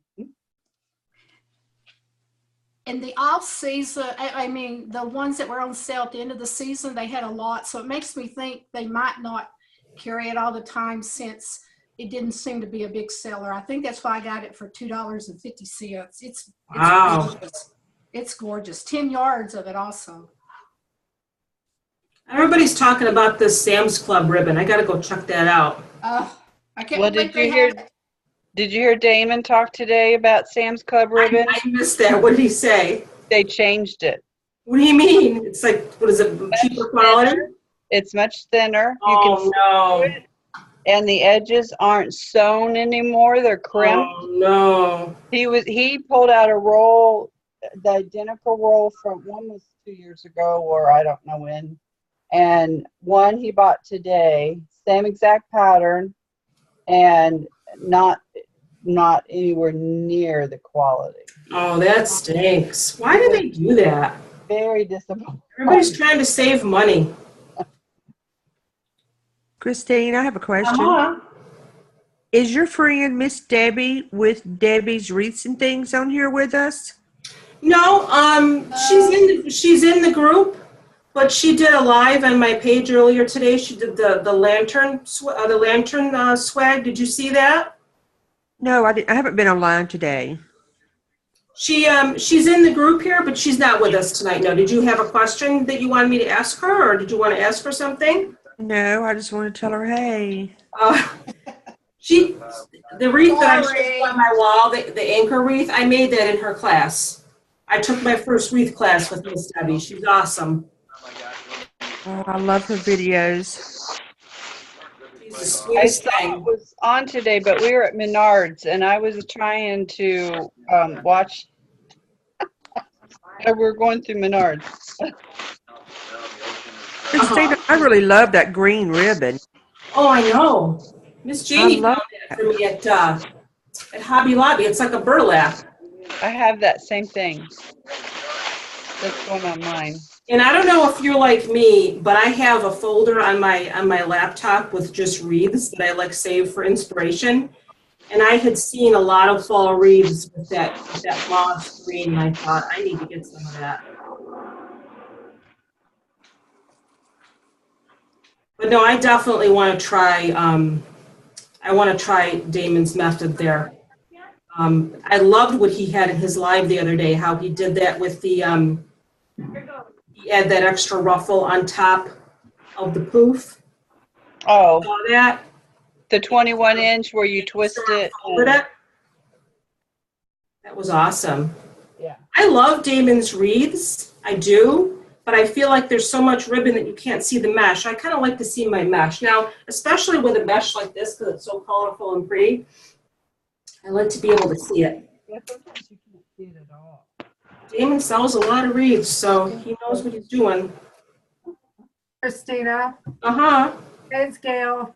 In the off season, I mean, the ones that were on sale at the end of the season, they had a lot. So it makes me think they might not carry it all the time since it didn't seem to be a big seller. I think that's why I got it for $2.50. It's wow. Gorgeous. It's gorgeous. 10 yards of it also. Everybody's talking about this Sam's Club ribbon. I got to go check that out. I can't Well, believe did you hear Damon talk today about Sam's Club ribbon? I missed that. What did he say? They changed it. What do you mean? It's like, what is it, cheaper quality? It's much thinner. Oh, no. And the edges aren't sewn anymore. They're crimped. Oh, no. He pulled out a roll, the identical roll from, one was 2 years ago or I don't know when. And one he bought today, same exact pattern, and not anywhere near the quality. Oh, that stinks. Why do they do that? Very disappointing. Everybody's trying to save money. Christine, I have a question. Is your friend Miss Debbie with Debbie's Wreaths and Things on here with us? No, she's in the group, but she did a live on my page earlier today. She did the lantern swag. Did you see that? No, I haven't been online today. She's in the group here, but she's not with us tonight. No, did you have a question that you wanted me to ask her, or did you want to ask her something? No, I just want to tell her, hey. The wreath that I showed on my wall, the anchor wreath, I made that in her class. I took my first wreath class with Miss Debbie. She's awesome. Oh, I love her videos. I thought it was on today, but we were at Menards, and I was trying to watch. We're going through Menards. Christina, I really love that green ribbon. Oh, I know. Miss Janie found that for me at Hobby Lobby. It's like a burlap. I have that same thing. That's going on mine. And I don't know if you're like me, but I have a folder on my laptop with just wreaths that I like save for inspiration. And I had seen a lot of fall wreaths with that moss green, and I thought I need to get some of that. But no, I definitely want to try. I want to try Damon's method there. I loved what he had in his live the other day. How he did that with the. He had that extra ruffle on top of the poof. Oh, saw that? The 21-inch where you twist it. That was awesome. Yeah. I love Damon's wreaths. I do. But I feel like there's so much ribbon that you can't see the mesh. I kind of like to see my mesh. Now, especially with a mesh like this, because it's so colorful and pretty, I like to be able to see it. Yeah, sometimes you can't see it at all. Damon sells a lot of wreaths, so he knows what he's doing. Christina, Uh-huh. It's Gail.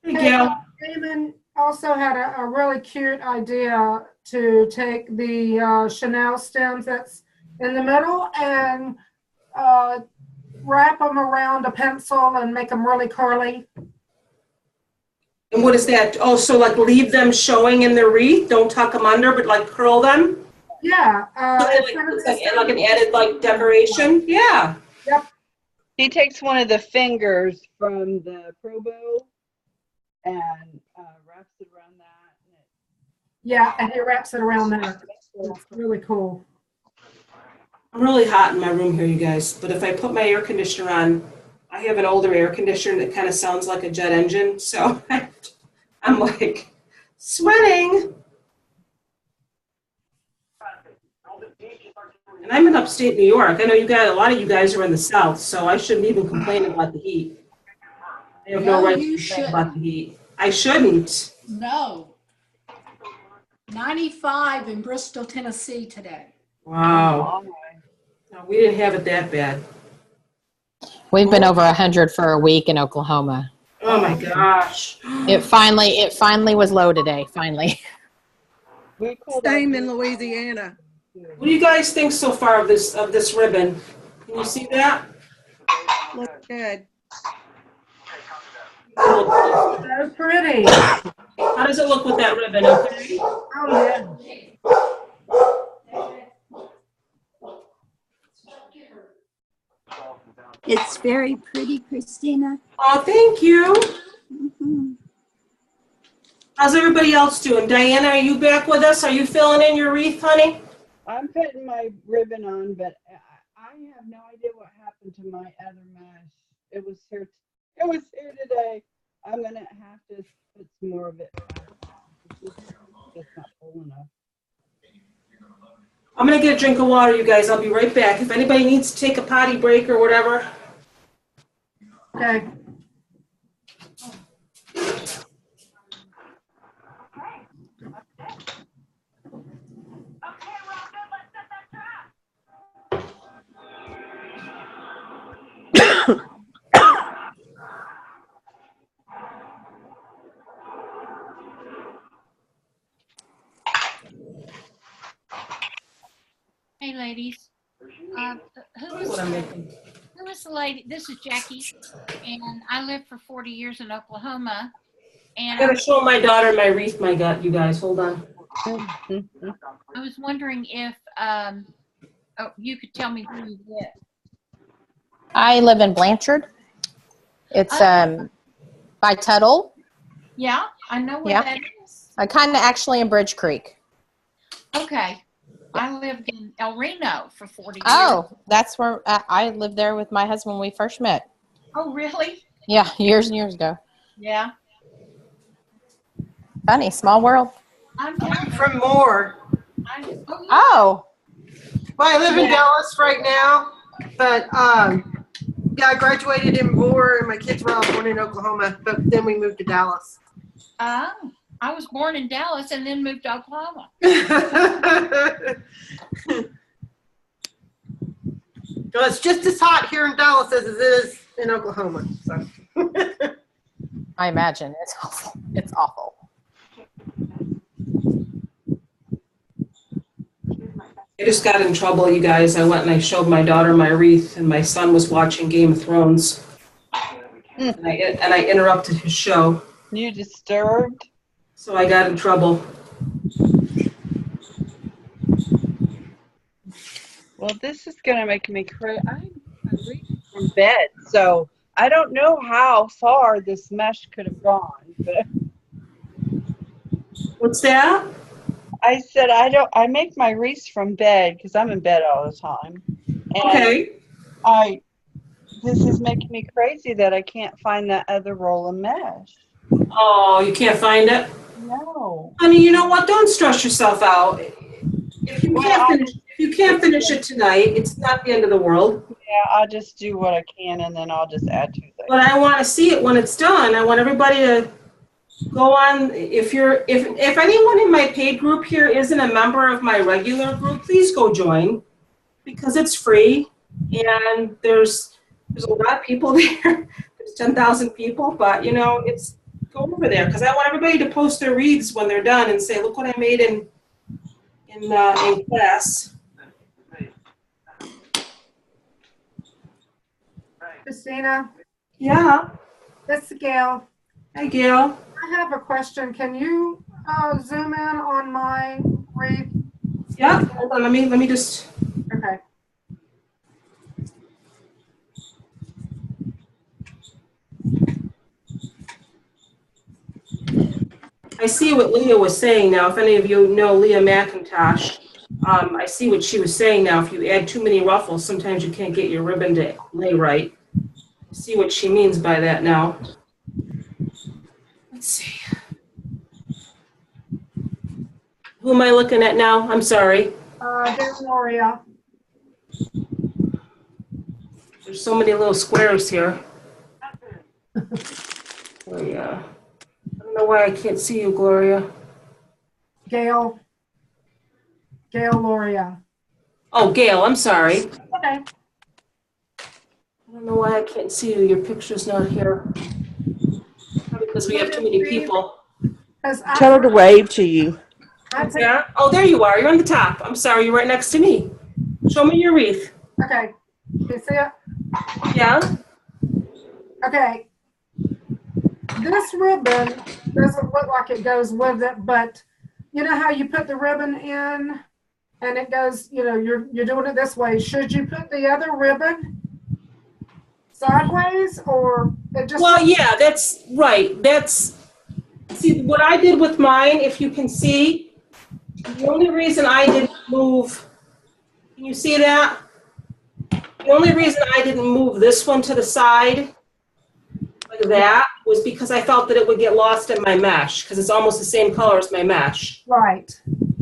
Hey, Gail. Damon also had a really cute idea to take the Chanel stems that's in the middle and wrap them around a pencil and make them really curly. And what is that? Oh, so like leave them showing in the wreath? Don't tuck them under, but like curl them? Yeah. It's like an added like decoration? Yeah. Yep. He takes one of the fingers from the Pro Bow and wraps it around that. Yeah, and he wraps it around there. It's really cool. I'm really hot in my room here, you guys, but if I put my air conditioner on, I have an older air conditioner that kind of sounds like a jet engine, so I'm like sweating. And I'm in upstate New York. I know a lot of you guys are in the South, so I shouldn't even complain about the heat. I have no right to complain about the heat. I shouldn't. No. 95 in Bristol, Tennessee today. Wow. No, we didn't have it that bad. We've been over 100 for a week in Oklahoma. Oh my gosh. It finally was low today, finally. Same in Louisiana. What do you guys think so far of this ribbon? Can you see that? Looks good. So pretty. How does it look with that ribbon? Okay. Oh, It's very pretty, Christina. Oh, thank you. How's everybody else doing? Diana, are you back with us? Are you filling in your wreath, honey? I'm putting my ribbon on, but I have no idea what happened to my other mesh. It was here today. I'm gonna have to put some more of it back. It's just not full enough. I'm gonna get a drink of water, you guys. I'll be right back. If anybody needs to take a potty break or whatever. Okay. Hey, ladies. Who was the lady? This is Jackie, and I lived for 40 years in Oklahoma. And I gotta show my daughter my wreath, you guys. Hold on. I was wondering if you could tell me who you live. I live in Blanchard. It's by Tuttle. Yeah, I know where that is. I kind of actually in Bridge Creek. Okay. I lived in El Reno for 40 years. Oh, that's where I lived there with my husband when we first met. Oh, really? Yeah, years and years ago. Yeah. Funny, small world. I'm from Moore. Oh. Well, I live in Dallas right now, but yeah, I graduated in Moore, and my kids were all born in Oklahoma, but then we moved to Dallas. I was born in Dallas and then moved to Oklahoma. So it's just as hot here in Dallas as it is in Oklahoma. So. I imagine it's awful. It's awful. I just got in trouble, you guys. I went and I showed my daughter my wreath, and my son was watching Game of Thrones. And I interrupted his show. You disturbed? So I got in trouble. Well, this is going to make me crazy. I'm reading from bed, so I don't know how far this mesh could have gone. But what's that? I said I make my wreaths from bed because I'm in bed all the time. And okay. This is making me crazy that I can't find that other roll of mesh. Oh, you can't find it? No. Honey, you know what? Don't stress yourself out. If you can't finish it tonight, it's not the end of the world. Yeah, I'll just do what I can, and then I'll just add to things. But I want to see it when it's done. I want everybody to go on. If anyone in my paid group here isn't a member of my regular group, please go join because it's free, and there's a lot of people there. There's 10,000 people, but you know, it's go over there because I want everybody to post their wreaths when they're done and say, look what I made in class. Christina, Yeah. this is Gail. Hi, Gail. I have a question. Can you zoom in on my wreath? Yeah. Hold on. Let me just. Okay. I see what Leah was saying now. If any of you know Leah McIntosh, I see what she was saying now. If you add too many ruffles, sometimes you can't get your ribbon to lay right. I see what she means by that now. Let's see. Who am I looking at now? I'm sorry. Gloria. There's so many little squares here. Gloria. I don't know why I can't see you, Gloria. Gail Loria. Oh, Gail, I'm sorry. Okay. I don't know why I can't see you. Your picture's not here. Probably because we have too many people. Tell her to wave to you. Yeah. Oh, there you are. You're on the top. I'm sorry. You're right next to me. Show me your wreath. Okay. You see it? Yeah. Okay. This ribbon doesn't look like it goes with it, but you know how you put the ribbon in and it goes, you know, you're doing it this way. Should you put the other ribbon sideways or it just? Well, yeah, that's right. See, what I did with mine, if you can see, the only reason I didn't move, can you see that? The only reason I didn't move this one to the side like that was because I felt that it would get lost in my mesh because it's almost the same color as my mesh. Right.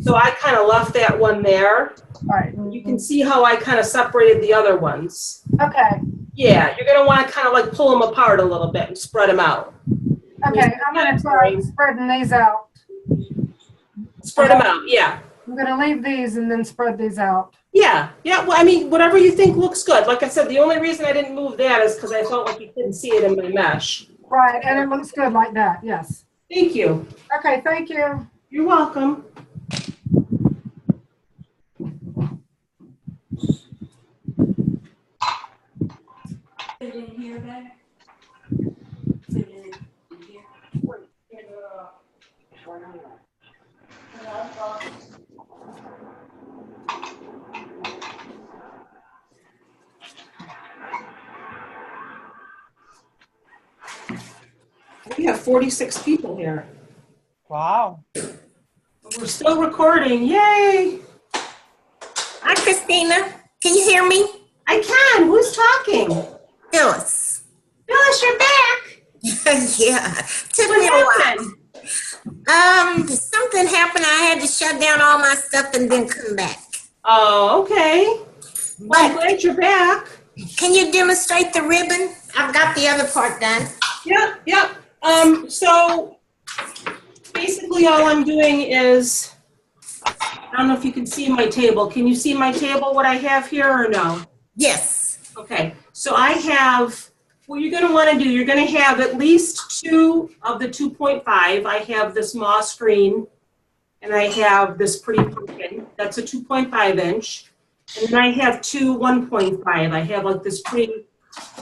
So I kind of left that one there. Right. You can see how I kind of separated the other ones. Okay. Yeah, you're going to want to kind of like pull them apart a little bit and spread them out. Okay, I'm going to try spreading these out. Spread them out, yeah. I'm going to leave these and then spread these out. Yeah, well, I mean, whatever you think looks good. Like I said, the only reason I didn't move that is because I felt like you couldn't see it in my mesh. Right, and it looks good like that, yes. Thank you. Okay, thank you. You're welcome. Put it in here, babe. Put it in here. We have 46 people here. Wow. We're still recording. Yay! Hi, Christina. Can you hear me? I can. Who's talking? Phyllis. Phyllis, you're back. Yeah. Took me a while. Something happened. I had to shut down all my stuff and then come back. Oh, okay. Well, I'm glad you're back. Can you demonstrate the ribbon? I've got the other part done. Yep. So basically all I'm doing is, I don't know if you can see my table. Can you see my table, what I have here or no? Yes. Okay, so I have, what you're gonna wanna do, you're gonna have at least 2 of the 2.5. I have this moss green and I have this pretty pumpkin. That's a 2.5 inch. And then I have 2 1.5. I have like this pretty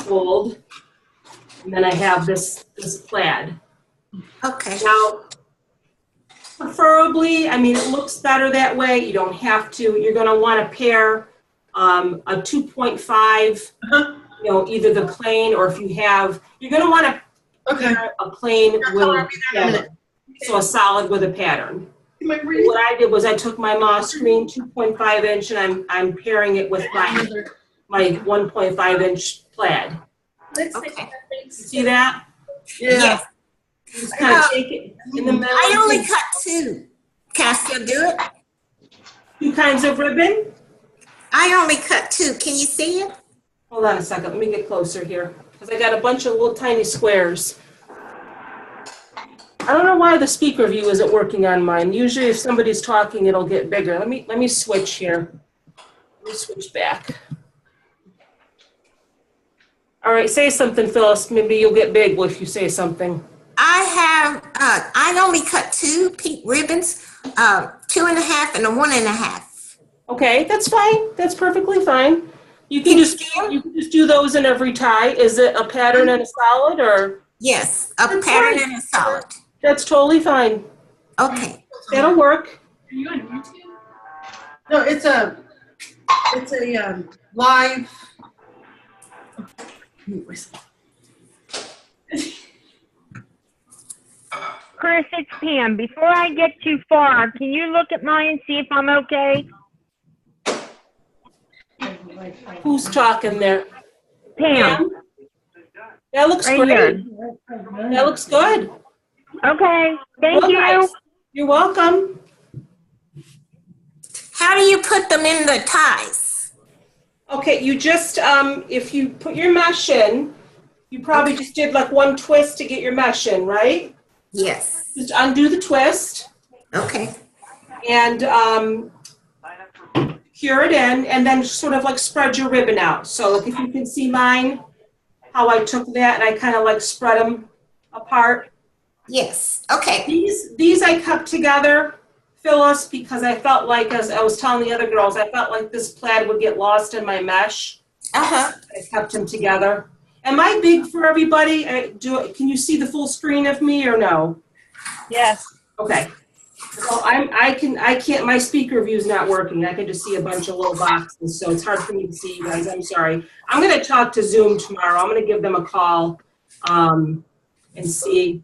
gold. And then I have this plaid. Okay. Now, preferably, I mean, it looks better that way. You don't have to. You're going to want to pair a 2.5, you know, either the plain or if you have, you're going to want to pair a plain with a pattern. So a solid with a pattern. What I did was I took my moss green 2.5 inch and I'm pairing it with my 1.5 inch plaid. Okay. See that? Yeah. Yes. You just kind of take it in the middle. I only cut 2. Can I still do it? 2 kinds of ribbon? I only cut 2. Can you see it? Hold on a second. Let me get closer here. Because I got a bunch of little tiny squares. I don't know why the speaker view isn't working on mine. Usually if somebody's talking, it'll get bigger. Let me switch here. Let me switch back. All right, say something, Phyllis. Maybe you'll get big if you say something. I only cut 2 pink ribbons, 2.5 and a 1.5. Okay, that's fine. That's perfectly fine. You can just do those in every tie. Is it a pattern and a solid, or? Yes, a pattern and a solid. That's totally fine. Okay. That'll work. Are you on YouTube? No, it's a live. Chris, it's Pam. Before I get too far, can you look at mine and see if I'm okay? Who's talking there? Pam. That looks Right great. here. That looks good. Okay. Thank Well, you. nice. You're welcome. How do you put them in the ties? Okay, you just, if you put your mesh in, you probably just did like one twist to get your mesh in, right? Yes. Just undo the twist. Okay. And cure it in, and then sort of like spread your ribbon out. So like if you can see mine, how I took that and I kind of like spread them apart. Yes. Okay. These I kept together, Phyllis, because I felt like, as I was telling the other girls, I felt like this plaid would get lost in my mesh. Uh-huh. I kept them together. Am I big for everybody? Can you see the full screen of me or no? Yes. Okay. Well, I can't, my speaker view is not working. I can just see a bunch of little boxes, so it's hard for me to see you guys. I'm sorry. I'm going to talk to Zoom tomorrow. I'm going to give them a call and see,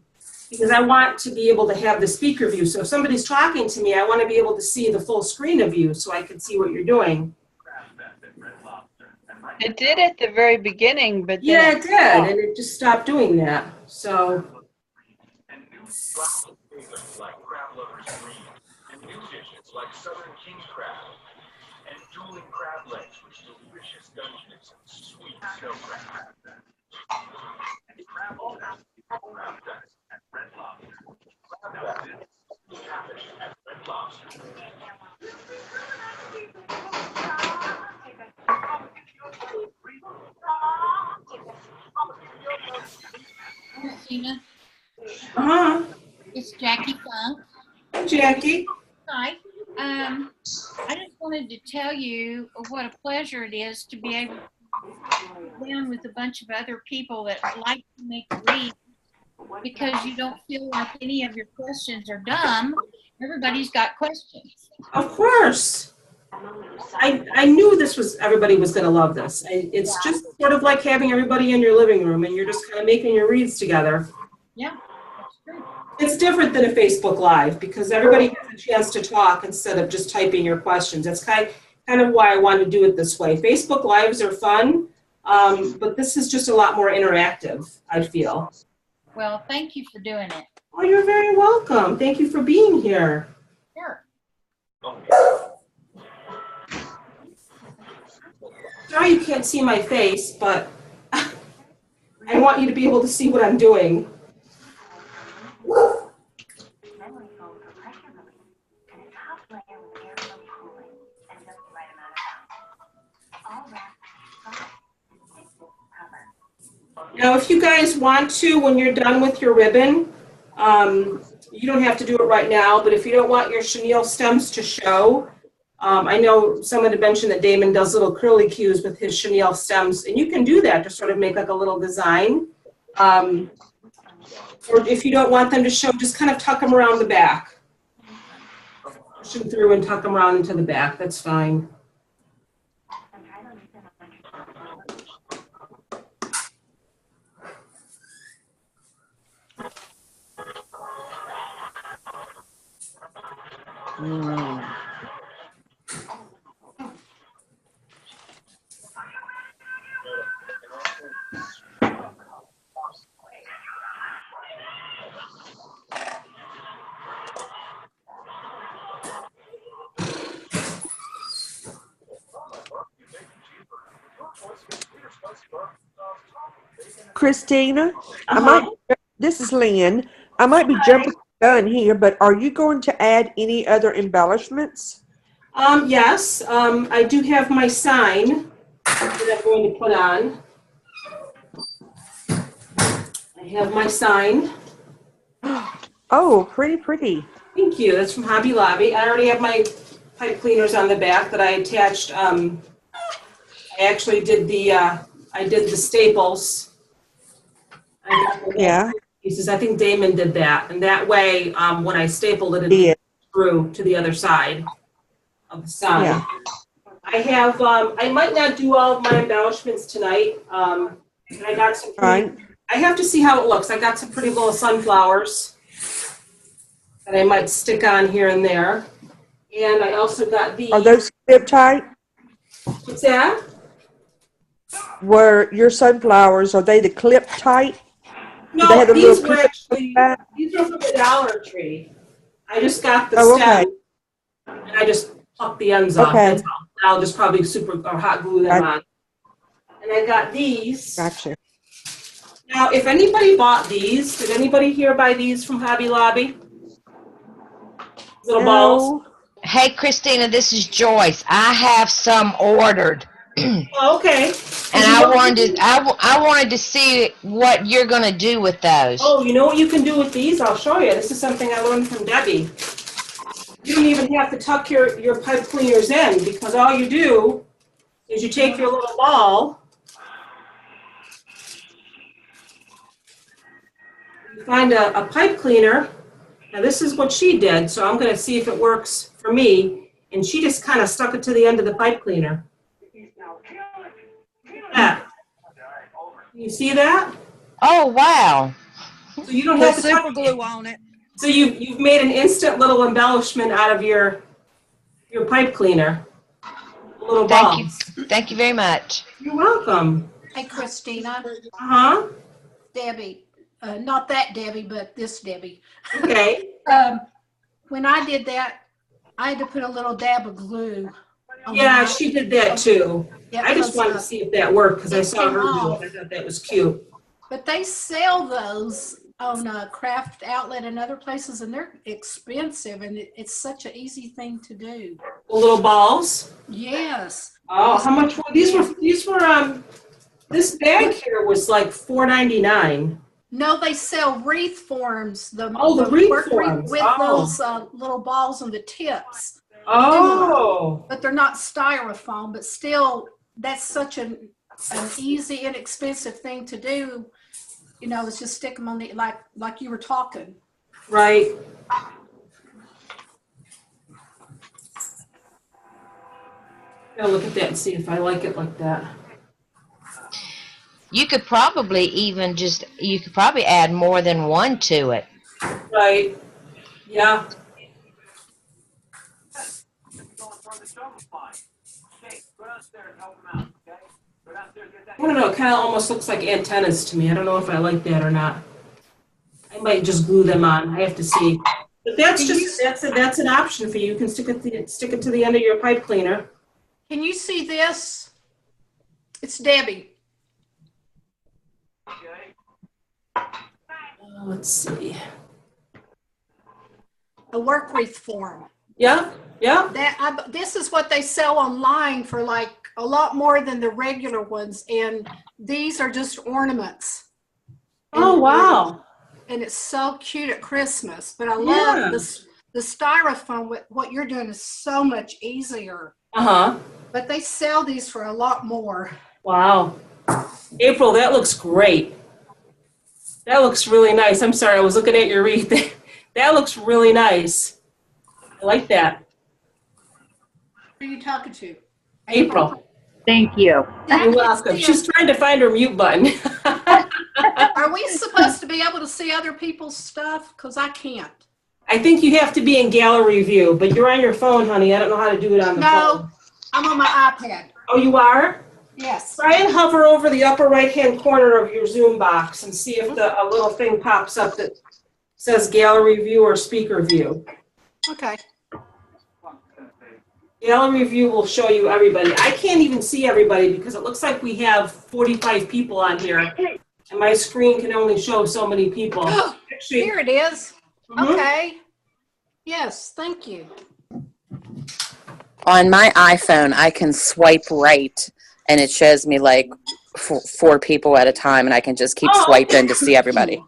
because I want to be able to have the speaker view. So if somebody's talking to me, I want to be able to see the full screen of you so I can see what you're doing. It did at the very beginning, but then yeah, it did, and it just stopped doing that. So. Like southern king crab and dueling crab legs, which delicious dungeness and sweet snow crab. Crab dust at Red Lobster. Crab dust at Red Lobster. Christina, it's Jackie Funk. Hi, Jackie. Hi. I just wanted to tell you what a pleasure it is to be able to sit down with a bunch of other people that like to make wreaths, because you don't feel like any of your questions are dumb. Everybody's got questions. Of course. I knew everybody was going to love this. It's just sort of like having everybody in your living room and you're just kind of making your wreaths together. Yeah, that's true. It's different than a Facebook Live because everybody has a chance to talk instead of just typing your questions. That's kind of why I wanted to do it this way. Facebook Lives are fun, but this is just a lot more interactive, I feel. Well, thank you for doing it. Oh, you're very welcome. Thank you for being here. Sure. Sorry you can't see my face, but I want you to be able to see what I'm doing. Now, if you guys want to, when you're done with your ribbon, you don't have to do it right now, but if you don't want your chenille stems to show, I know someone had mentioned that Damon does little curly cues with his chenille stems, and you can do that to sort of make like a little design. Or if you don't want them to show, just kind of tuck them around the back. Push them through and tuck them around into the back. That's fine. Christina, this is Lynn. I might be jumping the gun here, but are you going to add any other embellishments? Yes, I do have my sign that I'm going to put on. I have my sign. Oh, pretty, pretty. Thank you. That's from Hobby Lobby. I already have my pipe cleaners on the back that I attached. I actually did the staples. Yeah. Pieces. I think Damon did that, and that way, when I stapled it, it through to the other side of the sign. Yeah. I have. I might not do all of my embellishments tonight. And I got some. I have to see how it looks. I got some pretty little sunflowers that I might stick on here and there, and I also got the. Are those clip tight? What's that? Were your sunflowers, are they the clip tight? No, they have a these little were clip actually, these were from the Dollar Tree. I just got the Oh, stem, okay. and I just plucked the ends off. Okay. That's all. I'll just probably super or hot glue them on. And I got these. Gotcha. Now, if anybody bought these, did anybody here buy these from Hobby Lobby? Little balls. Hey, Christina, this is Joyce. I have some ordered. Oh, okay. And I wanted to see what you're going to do with those. Oh, you know what you can do with these? I'll show you. This is something I learned from Debbie. You don't even have to tuck your pipe cleaners in, because all you do is you take your little ball, you find a pipe cleaner. Now this is what she did, so I'm going to see if it works for me. And she just kind of stuck it to the end of the pipe cleaner. Yeah. You see that? Oh, wow. So you don't have to super glue on it. So you've made an instant little embellishment out of your pipe cleaner. Little balls. Thank you very much. You're welcome. Hey, Christina. Uh-huh. Debbie. Not that Debbie, but this Debbie. Okay. When I did that, I had to put a little dab of glue. Yeah, she did that too. Yeah, I just wanted to see if that worked because I saw her do it. I thought that was cute. But they sell those on Craft Outlet and other places, and they're expensive, and it's such an easy thing to do. The little balls? Yes. Oh, how much were these? This bag here was like $4.99. No, they sell wreath forms. The wreath forms. With those little balls on the tips. Oh. But they're not styrofoam, but still, that's such an easy, inexpensive thing to do. You know, it's just stick them on the, like you were talking. Right. I'll look at that and see if I like it like that. You could probably add more than one to it. Right. Yeah. I don't know, it kind of almost looks like antennas to me. I don't know if I like that or not. I might just glue them on. I have to see. But that's that's an option for you. You can stick it to the end of your pipe cleaner. Can you see this? It's Debbie. Let's see. A work wreath form. Yeah, yeah. This is what they sell online for like a lot more than the regular ones, and these are just ornaments. Oh, wow. And it's so cute at Christmas, but I love the styrofoam. What you're doing is so much easier. Uh-huh. But they sell these for a lot more. Wow. April, that looks great. That looks really nice. I'm sorry, I was looking at your wreath. That looks really nice. I like that. Who are you talking to? April. Thank you. You're welcome. She's trying to find her mute button. Are we supposed to be able to see other people's stuff? Because I can't. I think you have to be in gallery view, but you're on your phone, honey. I don't know how to do it on the phone. No, I'm on my iPad. Oh, you are? Yes. Try and hover over the upper right-hand corner of your Zoom box and see if a little thing pops up that says gallery view or speaker view. Okay. Gallery view will show you everybody. I can't even see everybody because it looks like we have 45 people on here, and my screen can only show so many people. Actually, here it is. Okay. Yes, thank you. On my iPhone, I can swipe right, and it shows me like four people at a time, and I can just keep swiping to see everybody.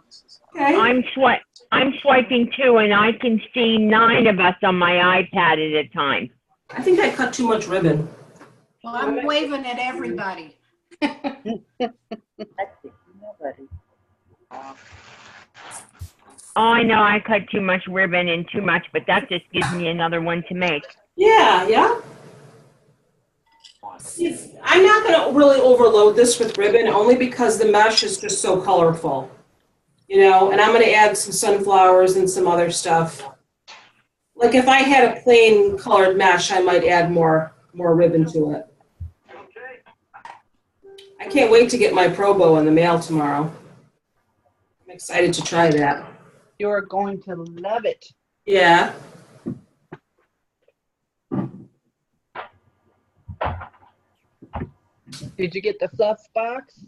Okay. I'm swiping too, and I can see 9 of us on my iPad at a time. I think I cut too much ribbon. Well, I'm waving at everybody. Oh, I know I cut too much ribbon and too much, but that just gives me another one to make. Yeah. I'm not going to really overload this with ribbon only because the mesh is just so colorful. You know, and I'm going to add some sunflowers and some other stuff. Like if I had a plain colored mesh, I might add more ribbon to it. I can't wait to get my Pro Bow in the mail tomorrow. I'm excited to try that. You're going to love it. Yeah. Did you get the fluff box?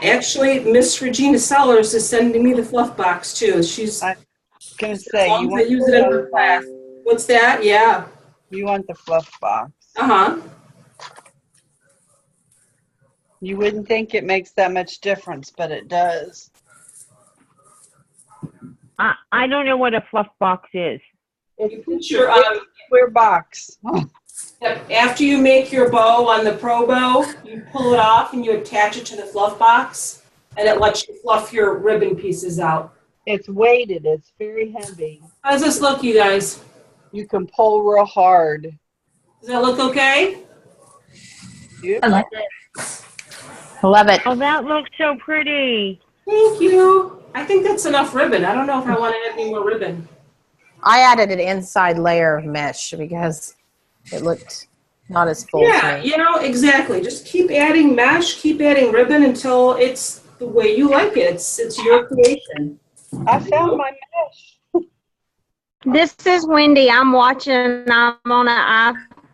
Actually, Miss Regina Sellers is sending me the fluff box too. She's gonna say you want to use it in her class. What's that? Yeah. You want the fluff box. Uh-huh. You wouldn't think it makes that much difference, but it does. I don't know what a fluff box is. It's your square box. Yep. After you make your bow on the Pro Bow, you pull it off and you attach it to the fluff box, and it lets you fluff your ribbon pieces out. It's weighted. It's very heavy. How does this look, you guys? You can pull real hard. Does that look okay? Yep. I like it. I love it. Oh, that looks so pretty. Thank you. I think that's enough ribbon. I don't know if I want to add any more ribbon. I added an inside layer of mesh because it looked not as full Yeah, to me. you know, exactly. Just keep adding mesh, keep adding ribbon until it's the way you like it. It's your creation. I found my mesh. This is Wendy. I'm watching. I'm on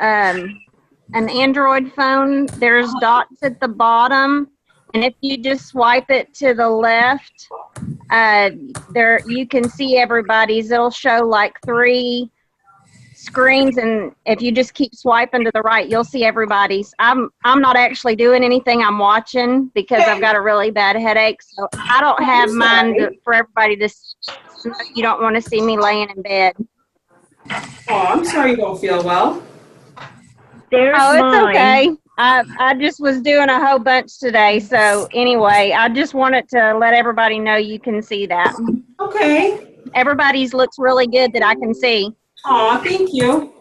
an Android phone. There's dots at the bottom, and if you just swipe it to the left, there you can see everybody's. It'll show like 3 screens, and if you just keep swiping to the right, you'll see everybody's. I'm not actually doing anything. I'm watching because I've got a really bad headache, so I don't have mine for everybody to. You don't want to see me laying in bed. Oh, I'm sorry you don't feel well. There's it's mine. okay. I just was doing a whole bunch today, so anyway, I just wanted to let everybody know you can see that. Okay. Everybody's looks really good that I can see. Aw, thank you.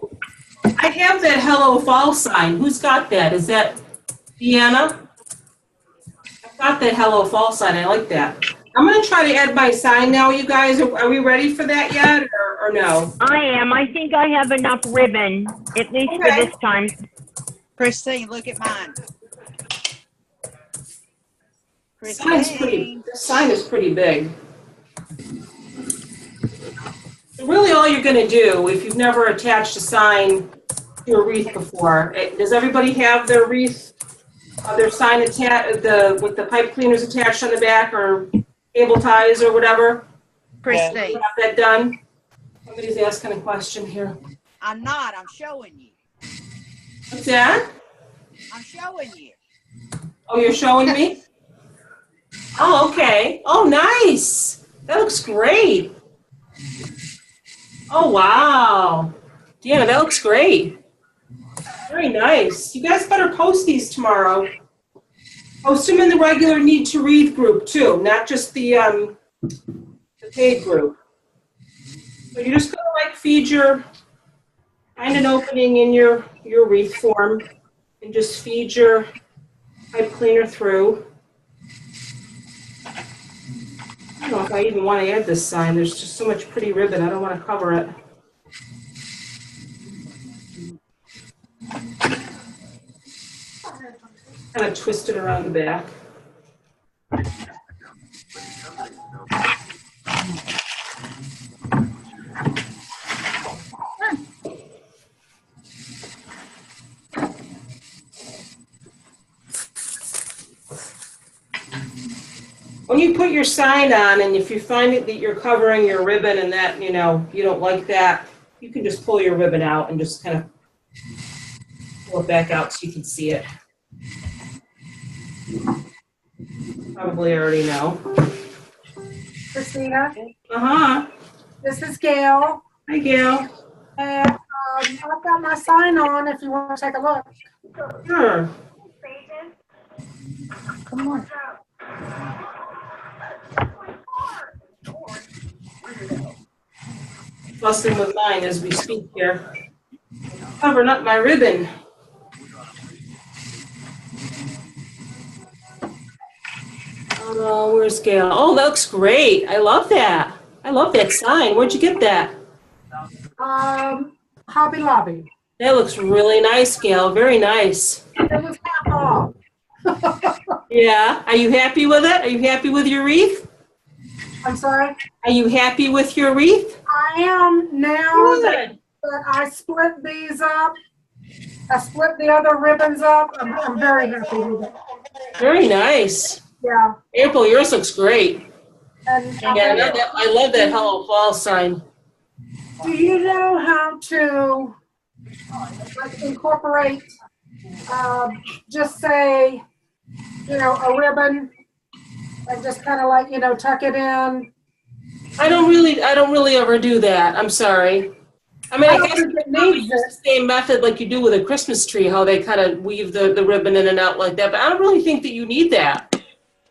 I have that Hello Fall sign. Who's got that? Is that Deanna? I've got that Hello Fall sign. I like that. I'm going to try to add my sign now, you guys. Are we ready for that yet or no? I am. I think I have enough ribbon, at least for this time. Christine, look at mine. This sign is pretty big. So really all you're going to do, if you've never attached a sign to a wreath before, does everybody have their wreath, their sign attached, with the pipe cleaners attached on the back or cable ties or whatever? Christine. Have that done? Somebody's asking a question here. I'm not. I'm showing you. What's that? I'm showing you. Oh, you're showing me? Oh, okay. Oh, nice. That looks great. Oh, wow. Yeah, that looks great. Very nice. You guys better post these tomorrow. Post them in the regular Need to Read group, too, not just the paid group. So you're just going to, find an opening in your wreath form and just feed your pipe cleaner through. I don't know if I even want to add this sign. There's just so much pretty ribbon. I don't want to cover it. Kind of twist it around the back. When you put your sign on, and if you find it that you're covering your ribbon and that, you don't like that, you can just pull your ribbon out and just kind of pull it back out so you can see it. Probably already know. Christina, Uh-huh. this is Gail. Hi, Gail. And I've got my sign on if you want to take a look. Sure. Come on. Fussing with mine as we speak here. Covering up my ribbon. Oh, where's Gail? Oh, that looks great. I love that. I love that sign. Where'd you get that? Hobby Lobby. That looks really nice, Gail. Very nice. It was half off. Yeah. Are you happy with it? Are you happy with your wreath? I'm sorry? Are you happy with your wreath? I am now Good. that I split these up. I split the other ribbons up. I'm very happy with it. Very nice. Yeah. April, yours looks great. And Yeah, I love that Hello Fall sign. do you know how to like, incorporate, just say, a ribbon and just kind of like, tuck it in? I don't really ever do that. I'm sorry. I mean, I guess you probably use the same method like you do with a Christmas tree, how they kind of weave the ribbon in and out like that. But I don't really think that you need that.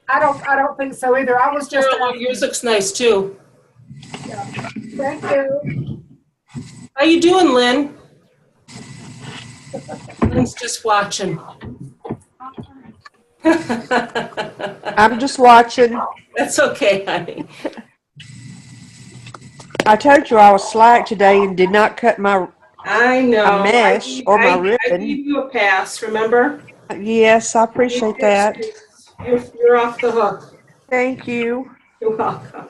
I don't think so either. I was just. Yours looks nice too. Yeah. Thank you. How you doing, Lynn? Lynn's just watching. I'm just watching. That's okay, honey. I told you I was slack today and did not cut my I know. mesh or my I ribbon. gave you a pass, remember? Yes, I appreciate that. You're off the hook. Thank you. You're welcome.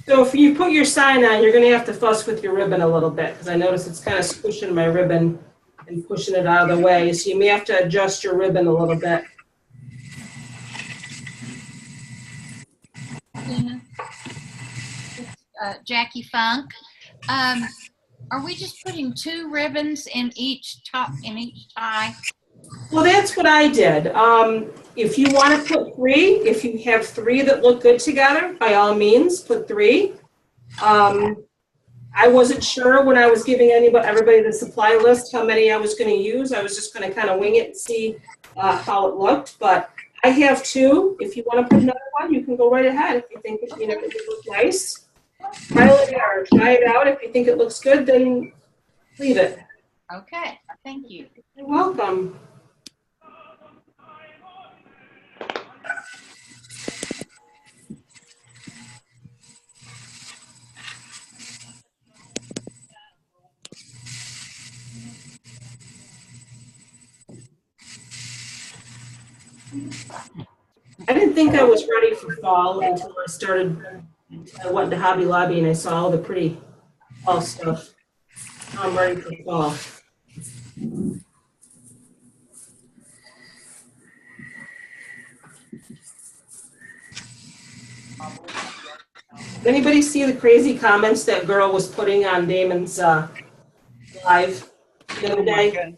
So if you put your sign on, you're going to have to fuss with your ribbon a little bit because I notice it's kind of squishing my ribbon and pushing it out of the way. So you may have to adjust your ribbon a little bit. Jackie Funk. Are we just putting 2 ribbons in each tie? Well, that's what I did. If you want to put 3, if you have 3 that look good together, by all means, put 3. I wasn't sure when I was giving everybody the supply list how many I was going to use. I was just going to kind of wing it and see how it looked. But I have 2. If you want to put another one, you can go right ahead. If you think it looks nice, pilot it or try it out. If you think it looks good, then leave it. Okay, thank you. You're welcome. I didn't think I was ready for fall until I went to Hobby Lobby and I saw all the pretty fall stuff. Now I'm ready for fall. Anybody see the crazy comments that girl was putting on Damon's live the other day?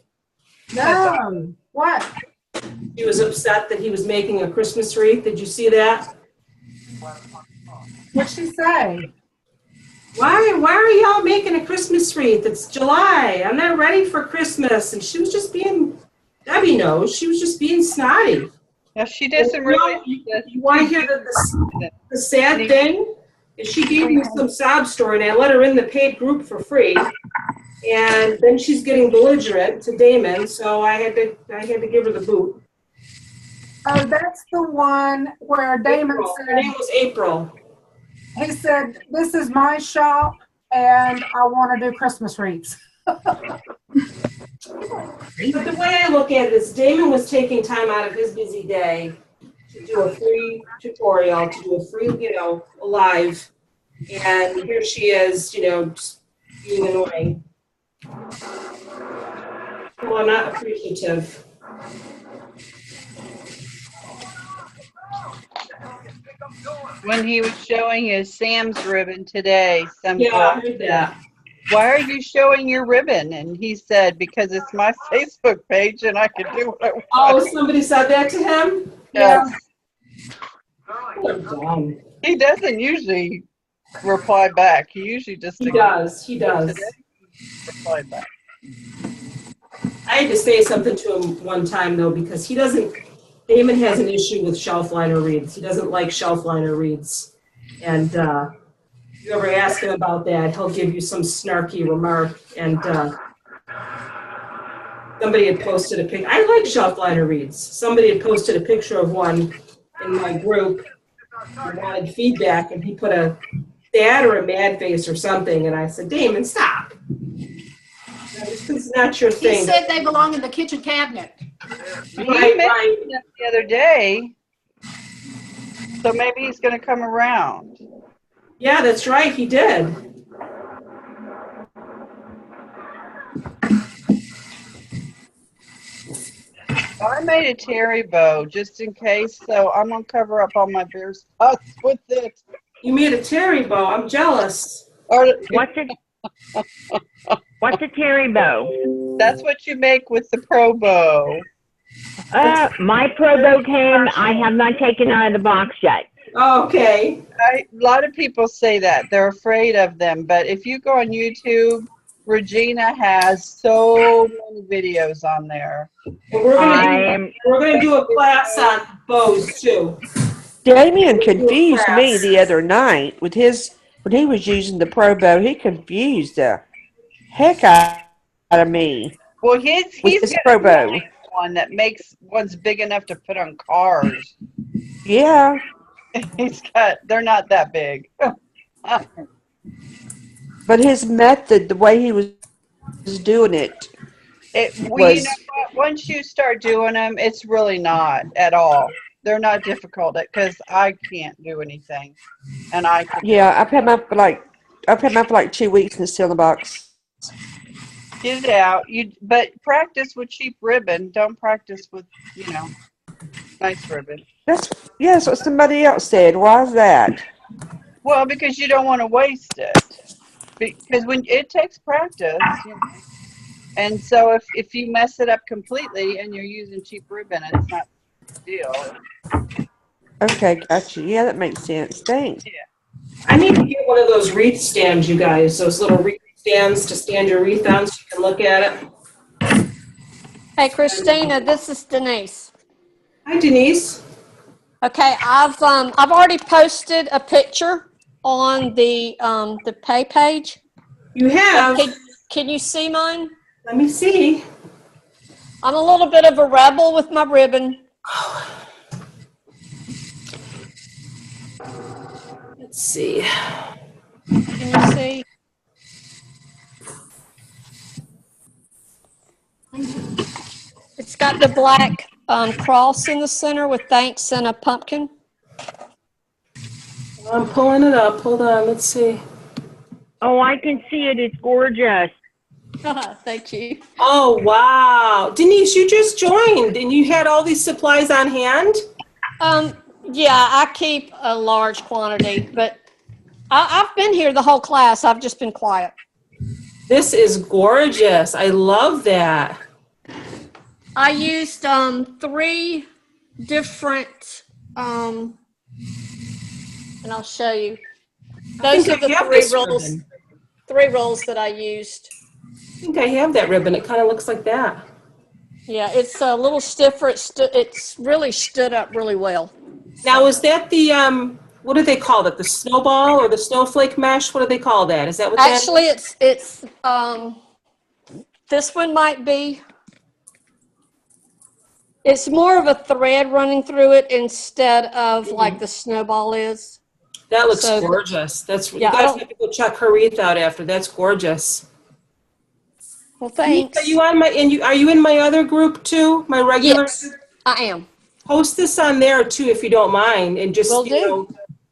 No. What? She was upset that he was making a Christmas wreath. Did you see that? What'd she say? Why are y'all making a Christmas wreath? It's July. I'm not ready for Christmas. And she was just being, Debbie knows, she was just being snotty. No, she doesn't really. You want to hear the sad thing? Is she gave me some sob story, and I let her in the paid group for free. And then she's getting belligerent to Damon, so I had to give her the boot. Oh, that's the one where Damon said. Her name was April. He said, "This is my shop, and I want to do Christmas wreaths." But the way I look at it is Damon was taking time out of his busy day to do a free tutorial, to do a free, live. And here she is, just being annoying. Well, I'm not appreciative. When he was showing his Sam's ribbon today, Yeah, I heard that. why are you showing your ribbon? And he said, because it's my Facebook page and I can do what I want. Oh, somebody said that to him? Yes. What dumb. He doesn't usually reply back. He usually just He does. He does. Today, he replied back. I had to say something to him one time though, because Damon has an issue with shelf liner wreaths. He doesn't like shelf liner wreaths. And if you ever ask him about that, he'll give you some snarky remark. And somebody had posted a picture. I like shelf liner wreaths. Somebody had posted a picture of one in my group. I wanted feedback, and he put a sad or a mad face or something. And I said, Damon, stop. This is not your thing. He said they belong in the kitchen cabinet. He mentioned them the other day, so maybe he's going to come around. Yeah, that's right. He did. I made a terry bow just in case, so I'm going to cover up all my bare spots with it. You made a terry bow. I'm jealous. What's a terry bow? That's what you make with the pro bow. My pro bow came. I have not taken it out of the box yet. Okay. A lot of people say that. They're afraid of them. But if you go on YouTube, Regina has so many videos on there. And we're gonna do a class on bows too. Damien confused me the other night with when he was using the pro bow. He confused the heck out of me. Well, he's his got pro bow. One that makes ones big enough to put on cars. Yeah. They're not that big. But his method, the way he was doing it, You know what? Once you start doing them, it's really not at all. They're not difficult because I can't do anything, and yeah, I've had mine for like 2 weeks and it's still in the box. Get it out. But practice with cheap ribbon. Don't practice with nice ribbon. That's what somebody else said. Why is that? Well, because you don't want to waste it. Because when it takes practice, and so if you mess it up completely and you're using cheap ribbon, it's not a deal. Okay, gotcha. Yeah, that makes sense. Thanks. Yeah. I need to get one of those wreath stands, you guys. Those little wreath stands to stand your wreath on, so you can look at it. Hey, Christina, this is Denise. Hi, Denise. Okay, I've already posted a picture on the pay page. You have? Can you see mine? Let me see. I'm a little bit of a rebel with my ribbon. Let's see. Can you see? It's got the black cross in the center with thanks and a pumpkin. I'm pulling it up. Hold on. Let's see. Oh, I can see it. It's gorgeous. Thank you. Oh, wow. Denise, you just joined and you had all these supplies on hand? Yeah, I keep a large quantity, but I've been here the whole class. I've just been quiet. This is gorgeous. I love that. I used 3 different, and I'll show you. Those are the 3 rolls that I used. I think I have that ribbon. It kind of looks like that. Yeah, it's a little stiffer. It's really stood up really well. Now, is that the, what do they call it? The snowball or the snowflake mesh? What do they call that? Is that what Actually, it's this one might be. It's more of a thread running through it instead of like the snowball is. That looks gorgeous. You guys have to go check her wreath out after. That's gorgeous. Well, thanks. Are you on are you in my other group too? My regular? Yes, I am. Post this on there too if you don't mind, and just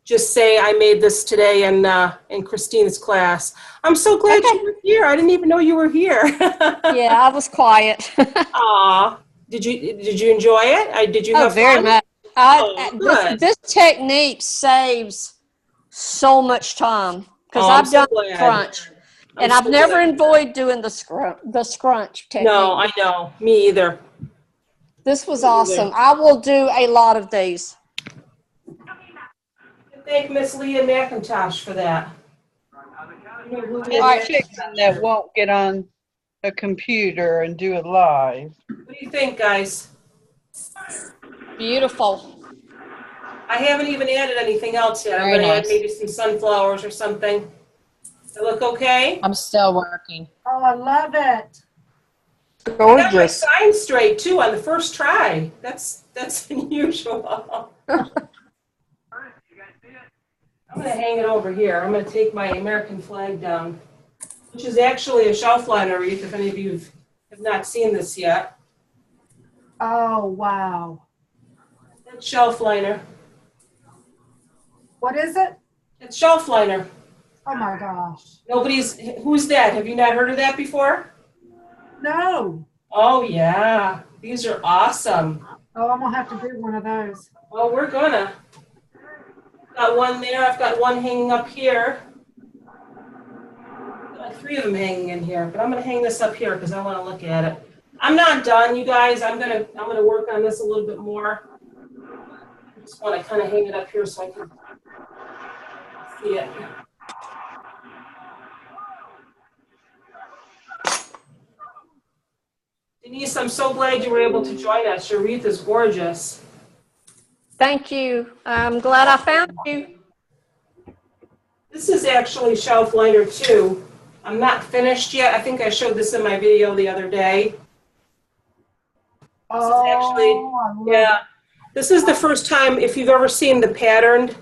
just say I made this today in Christina's class. I'm so glad you were here. I didn't even know you were here. Yeah, I was quiet. Aw. Did you enjoy it? Did you have very fun? much. This technique saves so much time because I've done crunch. And I've never enjoyed doing the scrunch technique. No, I know. Me either. This was awesome. I will do a lot of these. Thank Miss Leah McIntosh for that. Miss Chicken that won't get on a computer and do it live. What do you think, guys? Beautiful. I haven't even added anything else yet. I'm Very going to add nice. maybe some sunflowers or something. They look okay? I'm still working. Oh, I love it. I got my Gorgeous. sign straight too on the first try. That's unusual. I'm going to hang it over here. I'm going to take my American flag down, which is actually a shelf liner wreath, if any of you have not seen this yet. Oh, wow. That's shelf liner. What is it? It's shelf liner. Oh my gosh. Who's that? Have you not heard of that before? No. Oh, yeah. These are awesome. Oh, I'm gonna have to do one of those. Oh, we're gonna. Got one there. I've got one hanging up here. Got 3 of them hanging in here, but I'm gonna hang this up here because I want to look at it. I'm not done, you guys. I'm gonna work on this a little bit more. I just want to kind of hang it up here so I can see it. Denise, I'm so glad you were able to join us. Your wreath is gorgeous. Thank you. I'm glad I found you. This is actually shelf liner too. I'm not finished yet. I think I showed this in my video the other day. This is actually, yeah. This is the first time, if you've ever seen the patterned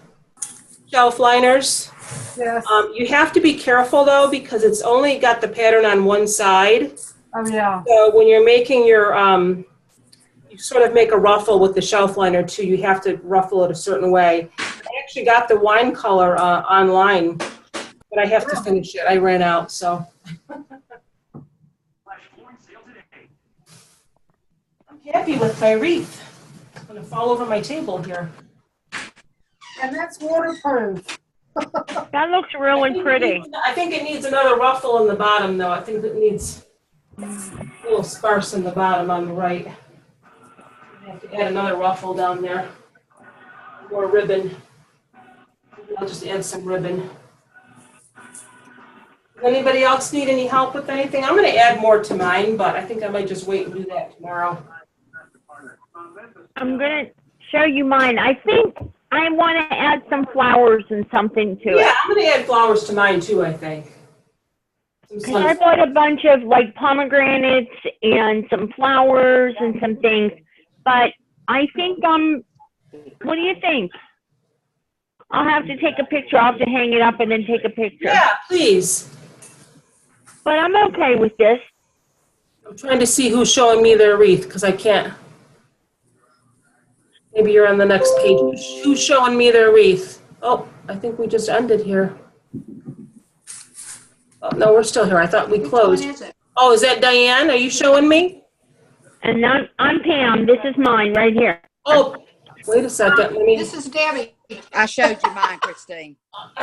shelf liners. Yes. You have to be careful though, because it's only got the pattern on one side. Oh, yeah. So when you're making your, you sort of make a ruffle with the shelf liner too. You have to ruffle it a certain way. I actually got the wine color online, but I have to finish it. I ran out, so. I'm happy with my wreath. I'm going to fall over my table here. And that's waterproof. That looks really pretty. I think it needs another ruffle in the bottom, though. I think it needs a little sparse in the bottom on the right. I have to add another ruffle down there. More ribbon. I'll just add some ribbon. Does anybody else need any help with anything? I'm going to add more to mine, but I think I might just wait and do that tomorrow. I'm going to show you mine. I think I want to add some flowers and something to it. Yeah, I'm going to add flowers to mine too, I think. I bought a bunch of like pomegranates and some flowers and some things, but I think what do you think? I'll have to take a picture. I'll have to hang it up and then take a picture. Yeah, please. But I'm okay with this. I'm trying to see who's showing me their wreath because I can't. Maybe you're on the next page. Who's showing me their wreath? Oh, I think we just ended here. Oh, no, we're still here. I thought we closed. Oh, is that Diane? Are you showing me? And I'm Pam. This is mine right here. Oh, wait a second. This is Debbie. I showed you mine, Christine.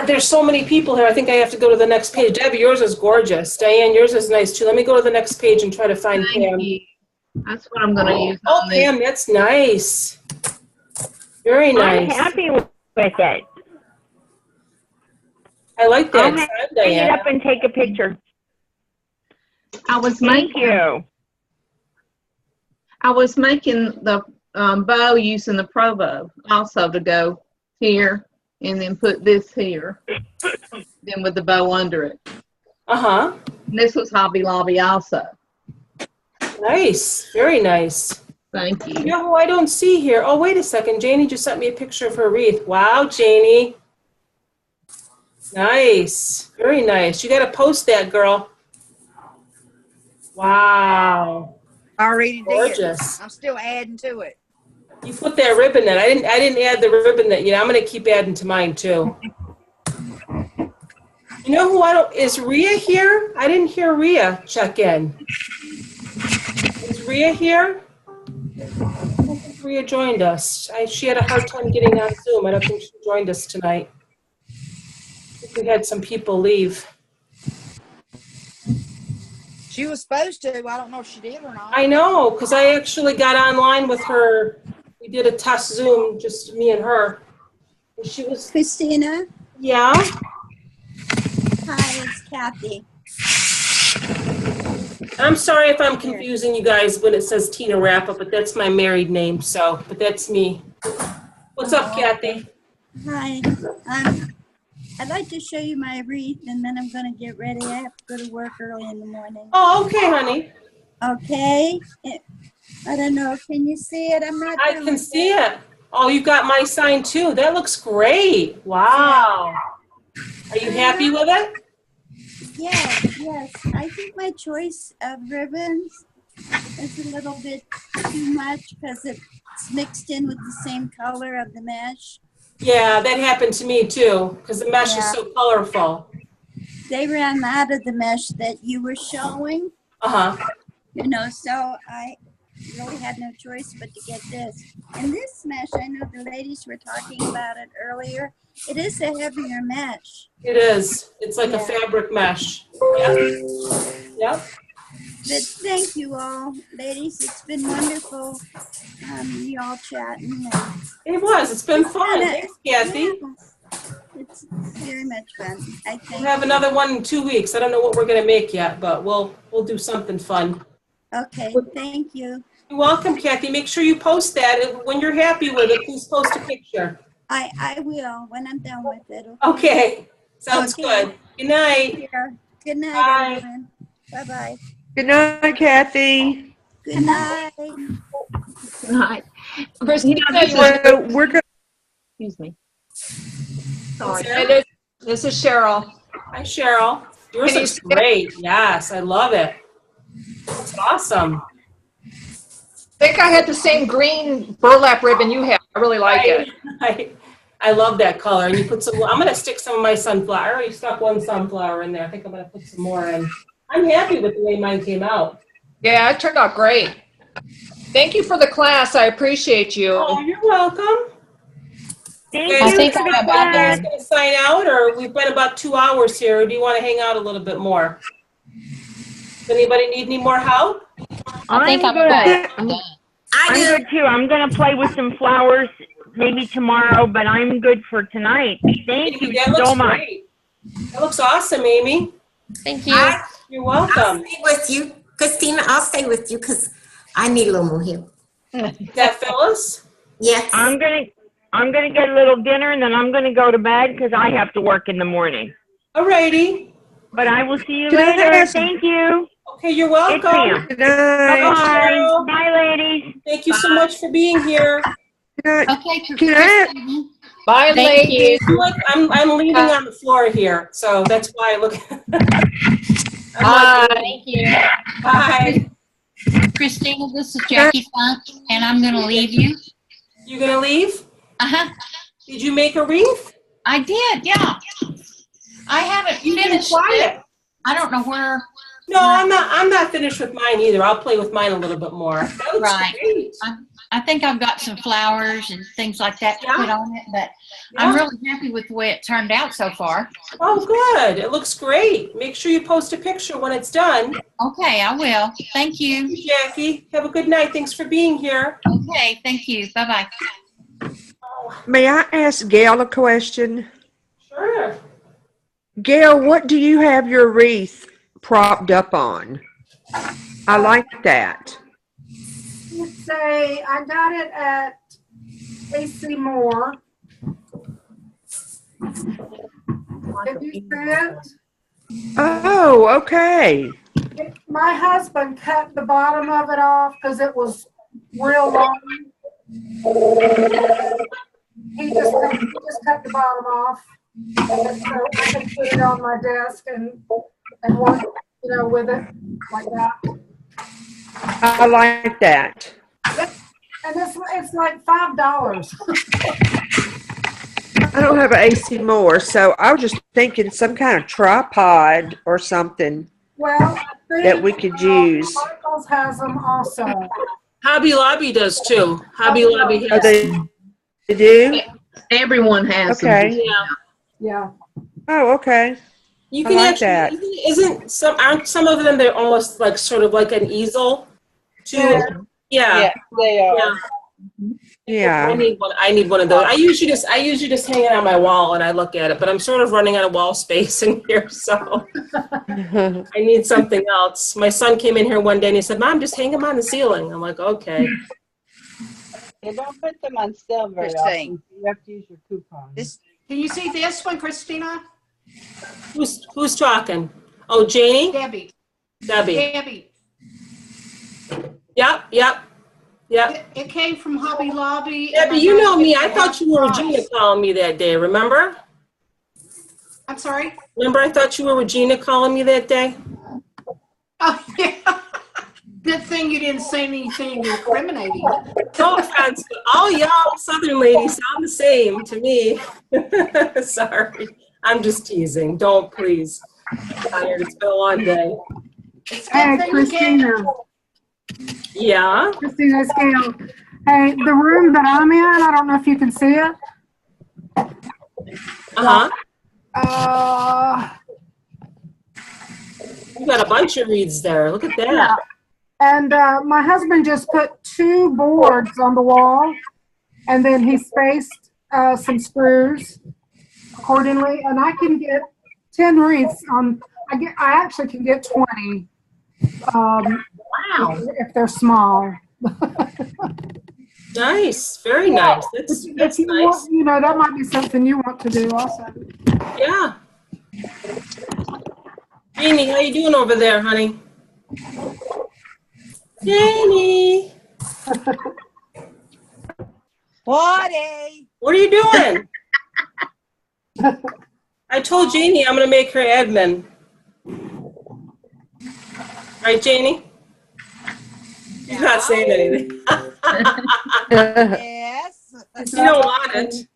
There's so many people here. I think I have to go to the next page. Debbie, yours is gorgeous. Diane, yours is nice too. Let me go to the next page and try to find Pam. That's what I'm going to use. Oh, Pam, that's nice. Very nice. I'm happy with it. I like that. I'll hang it up and take a picture. I was Thank you. I was making the bow using the Pro Bow also to go here and then put this here. Then with the bow under it. Uh-huh. And this was Hobby Lobby also. Nice. Very nice. Thank you. You know who I don't see here? Oh, wait a second. Janie just sent me a picture of her wreath. Wow, Janie. Nice. Very nice. You got to post that, girl. Wow. I already Gorgeous. did. I'm still adding to it. You put that ribbon in. I didn't add the ribbon that I'm going to keep adding to mine too. You know who is Rhea here? I didn't hear Rhea check in. Is Rhea here? I don't think Rhea joined us. She had a hard time getting on Zoom. I don't think she joined us tonight. I think we had some people leave. She was supposed to. I don't know if she did or not. I know, because I actually got online with her. We did a test Zoom, just me and her. And she was. Christina? Yeah? Hi, it's Kathy. I'm sorry if I'm confusing you guys when it says Tina Rappa, but that's my married name, so, but that's me. What's up, Kathy? Hi. I'd like to show you my wreath, and then I'm going to get ready. I have to go to work early in the morning. Oh, okay, honey. Okay. I don't know. Can you see it? I'm not. I can see it. Oh, you got my sign too. That looks great. Wow. Are you happy with it? Yes, yes. I think my choice of ribbons is a little bit too much because it's mixed in with the same color of the mesh. Yeah, that happened to me too, because the mesh is so colorful. They ran out of the mesh that you were showing. Uh-huh. You know, so I really had no choice but to get this. And this mesh, I know the ladies were talking about it earlier. It is a heavier mesh. It is. It's like a fabric mesh. Yep. Yep. But thank you all, ladies. It's been wonderful. You all chatting. It was. It's been fun. Thanks, Kathy. It's very much fun. I think. We'll have another one in 2 weeks. I don't know what we're gonna make yet, but we'll do something fun. Okay. Thank you. You're welcome, Kathy. Make sure you post that. When you're happy with it, please post a picture. I will when I'm done with it. Okay. Sounds good. Good night. Good night, Bye. everyone. Bye-bye. Good night, Kathy. Good night. Good night. Christina, So we're going. Excuse me. Sorry. This is Cheryl. Hi, Cheryl. Yours looks great. Yes, I love it. It's awesome. I think I had the same green burlap ribbon you have. I really like it. I love that color. And you put some. I'm gonna stick some of my sunflower. I already stuck one sunflower in there. I think I'm gonna put some more in. I'm happy with the way mine came out. Yeah, it turned out great. Thank you for the class. I appreciate you. Oh, you're welcome. Thank Guys, you think for the you class. guys gonna sign out, or we've been about 2 hours here. Or do you want to hang out a little bit more? Does anybody need any more help? I think I'm good. I'm good too. I'm gonna play with some flowers maybe tomorrow, but I'm good for tonight. Thank you That looks so much. great. That looks awesome, Amy. Thank you. You're welcome. I'll stay with you. Christina, I'll stay with you because I need a little more help. Is that Phyllis? Yes. I'm gonna get a little dinner and then I'm gonna go to bed because I have to work in the morning. Alrighty. But I will see you Can I later. ask- Thank you. Okay, you're welcome. It's Pam. Good night. Bye-bye. Cheryl. Bye, ladies. Thank you so much for being here. Okay, Can I- Bye, Thank ladies. you. Look, I'm leaning on the floor here, so that's why I look. Thank you. Bye. Christina, this is Jackie Funk, and I'm going to leave you. You gonna leave? Uh-huh. Did you make a wreath? I did, yeah. I haven't You didn't finished try it. it. I don't know where. No, I'm not finished with mine either. I'll play with mine a little bit more. That looks Right. great. I think I've got some flowers and things like that to Yeah. put on it, but Yeah. I'm really happy with the way it turned out so far. Oh, good. It looks great. Make sure you post a picture when it's done. Okay, I will. Thank you. Jackie, have a good night. Thanks for being here. Okay, thank you. Bye-bye. May I ask Gail a question? Sure. Gail, what do you have your wreath propped up on? I like that. Say, I got it at AC Moore. Did you see it? Oh, okay. My husband cut the bottom of it off because it was real long. He just cut the bottom off. And so I can put it on my desk and work, with it like that. I like that. And it's like $5. I don't have an AC Moore, so I was just thinking some kind of tripod or something Well, that we could use. Michael's has them also. Hobby Lobby does too. Hobby Lobby Oh, has. they do? Everyone has them. Okay. Yeah. Yeah. Oh, okay. You I can like actually, that. aren't some of them, they're almost like sort of like an easel? Yeah. Yeah. Yes, they are. Yeah. Yeah. I need one of those. I usually just hang it on my wall and I look at it, but I'm sort of running out of wall space in here, so I need something else. My son came in here one day and he said, "Mom, just hang them on the ceiling." I'm like, okay. You don't put them on sale very Christine. often. You have to use your coupon. Can you see this one, Christina? Who's talking? Oh, Janie? Debbie. Debbie. Yep. It came from Hobby Lobby. Debbie, you know me. I thought you were Regina calling me that day, remember? I'm sorry? Remember, I thought you were Regina calling me that day? Oh, yeah. Good thing you didn't say anything incriminating. No offense, but all y'all Southern ladies sound the same to me. Sorry. I'm just teasing. Don't, please. I'm tired. It's been a long day. Hey, Christina. Yeah? Christina Scale. Hey, the room that I'm in, I don't know if you can see it. You got a bunch of reeds there. Look at that. Yeah. And my husband just put 2 boards on the wall, and then he spaced some screws accordingly, and I can get 10 wreaths on. I actually can get 20. Wow! If they're small. Nice. Very nice. That's nice. You know, that might be something you want to do also. Yeah. Jeannie, how you doing over there, honey? Jeannie. What are you doing? I told Jeannie I'm going to make her admin. Right, Jeannie? She's not saying anything. Yes. You don't want it.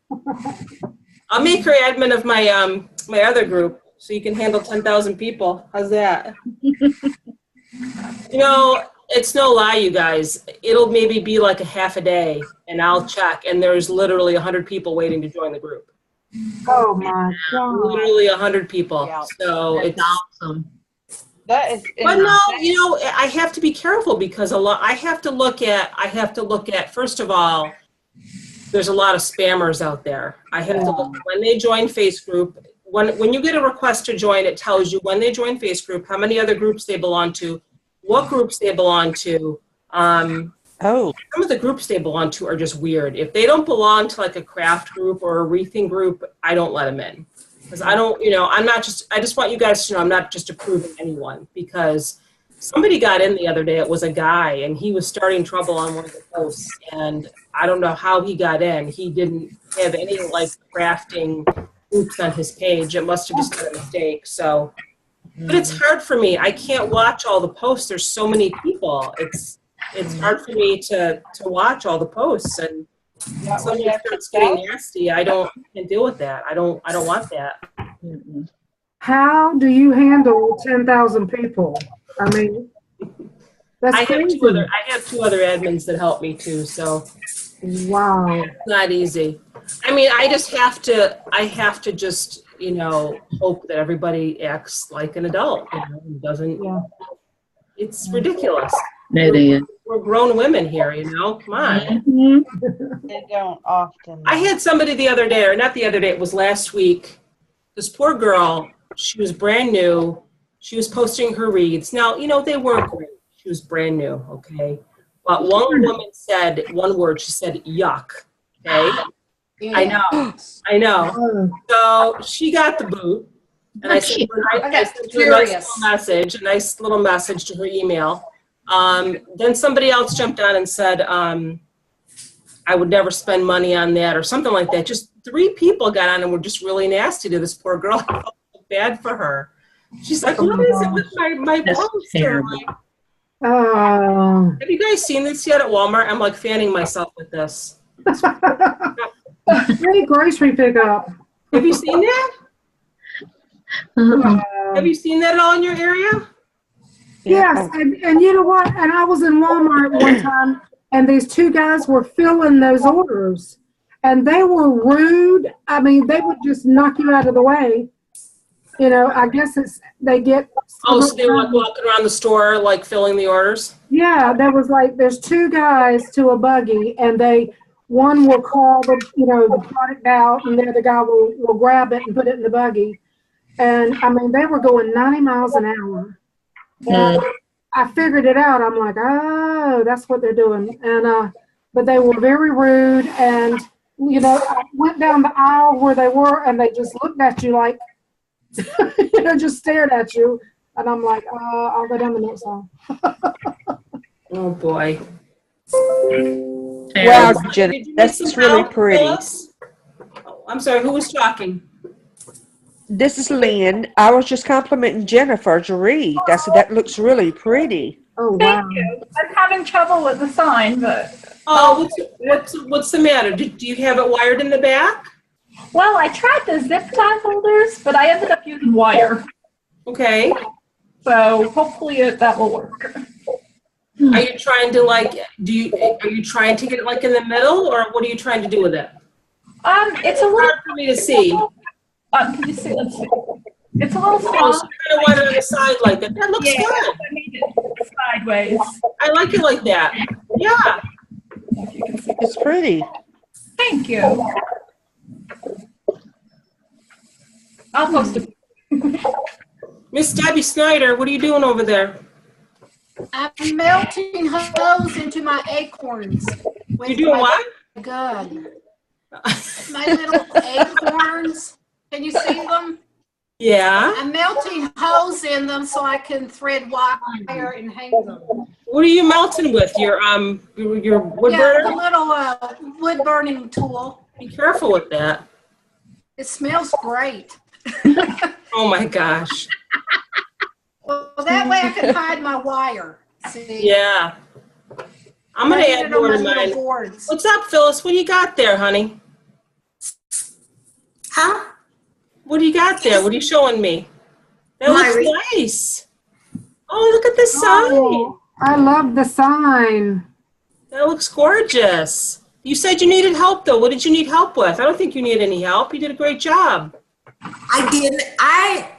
I'll make her admin of my my other group so you can handle 10,000 people. How's that? You know, it's no lie, you guys. It'll maybe be like a half a day, and I'll check, and there's literally 100 people waiting to join the group. Oh my God. Literally 100 people. So That's it's awesome. That is. But no, you know, I have to be careful because I have to look at, first of all, there's a lot of spammers out there. I have to look when they join Face Group. When you get a request to join, it tells you when they join Face Group, how many other groups they belong to, what groups they belong to. Some of the groups they belong to are just weird. If they don't belong to like a craft group or a wreathing group, I don't let them in. Because I don't, you know, I just want you guys to know I'm not just approving anyone, because somebody got in the other day, it was a guy, and he was starting trouble on one of the posts, and I don't know how he got in. He didn't have any, like, crafting groups on his page. It must have just been a mistake, so. But it's hard for me. I can't watch all the posts. There's so many people. It's hard for me to watch all the posts, and someone starts getting nasty. I can't deal with that. I don't want that. How do you handle 10,000 people? I mean, that's crazy. I have 2 other admins that help me too, so. Wow. It's not easy. I mean, I have to just, you know, hope that everybody acts like an adult, you know, and doesn't, it's ridiculous. It is. We're grown women here, you know, come on. They don't often. I had somebody the other day, or not the other day, it was last week. This poor girl, she was brand new. She was posting her reads. Now, you know, they weren't great. She was brand new, okay? But one woman said one word. She said, yuck, okay? I know. So she got the boot. And I sent her a nice little message to her email. Then somebody else jumped on and said, I would never spend money on that or something like that. Just 3 people got on and were just really nasty to this poor girl. I felt so bad for her. She's like, what is it with my post? Have you guys seen this yet at Walmart? I'm like fanning myself with this. Great grocery pickup. Have you seen that? Have you seen that at all in your area? Yes, and you know what? And I was in Walmart one time, and these 2 guys were filling those orders, and they were rude. I mean, they would just knock you out of the way. you know, I guess they get. Oh, so they were like walking around the store, like filling the orders? Yeah, there was like, there's two guys to a buggy, and one will call the product out, and the other guy will grab it and put it in the buggy. And I mean, they were going 90 miles an hour. And I figured it out. I'm like, oh, that's what they're doing. And but they were very rude, and I went down the aisle where they were, and they just looked at you like, just stared at you. And I'm like, I'll go down the next aisle. Oh boy. Wow, Jennifer, that's really pretty. Oh, I'm sorry, who was talking? This is Lynn. I was just complimenting Jennifer's wreath. I said that looks really pretty. Oh wow. Thank you. I'm having trouble with the sign, but. Oh, what's the matter? Do you have it wired in the back? Well, I tried the zip tie holders, but I ended up using wire. Okay. So hopefully that will work. Are you trying to are you trying to get it like in the middle, or what are you trying to do with it? It's a little hard for me to see. Can you see? Let's see. It's a little small. Oh, so you kind of want it on the side like that. That looks good. I made it sideways. I like it like that. Yeah. It's pretty. Thank you. I'll post it. Miss Debbie Snyder, what are you doing over there? I'm melting holes into my acorns. You're doing what? Good. My little acorns. Can you see them? Yeah. I'm melting holes in them so I can thread wire and hang them. What are you melting with? Your wood burner? The little wood burning tool. Be careful with that. It smells great. Oh my gosh. Well, that way I can hide my wire. See? Yeah. I'm gonna add more to mine. What's up, Phyllis? What do you got there, honey? Huh? What do you got there? What are you showing me? That looks nice. Oh, look at the sign. I love the sign. That looks gorgeous. You said you needed help, though. What did you need help with? I don't think you need any help. You did a great job. I didn't. I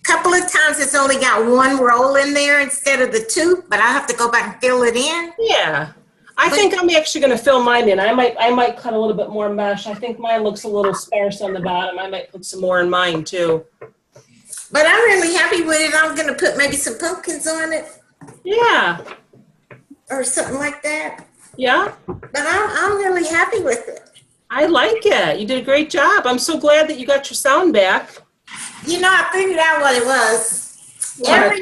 couple of times it's only got one roll in there instead of the two, but I have to go back and fill it in. Yeah. I think I'm actually going to fill mine in. I might cut a little bit more mesh. I think mine looks a little sparse on the bottom. I might put some more in mine too. But I'm really happy with it. I'm going to put maybe some pumpkins on it. Yeah. Or something like that. Yeah. But I'm really happy with it. I like it. You did a great job. I'm so glad that you got your sound back. You know, I figured out what it was. What?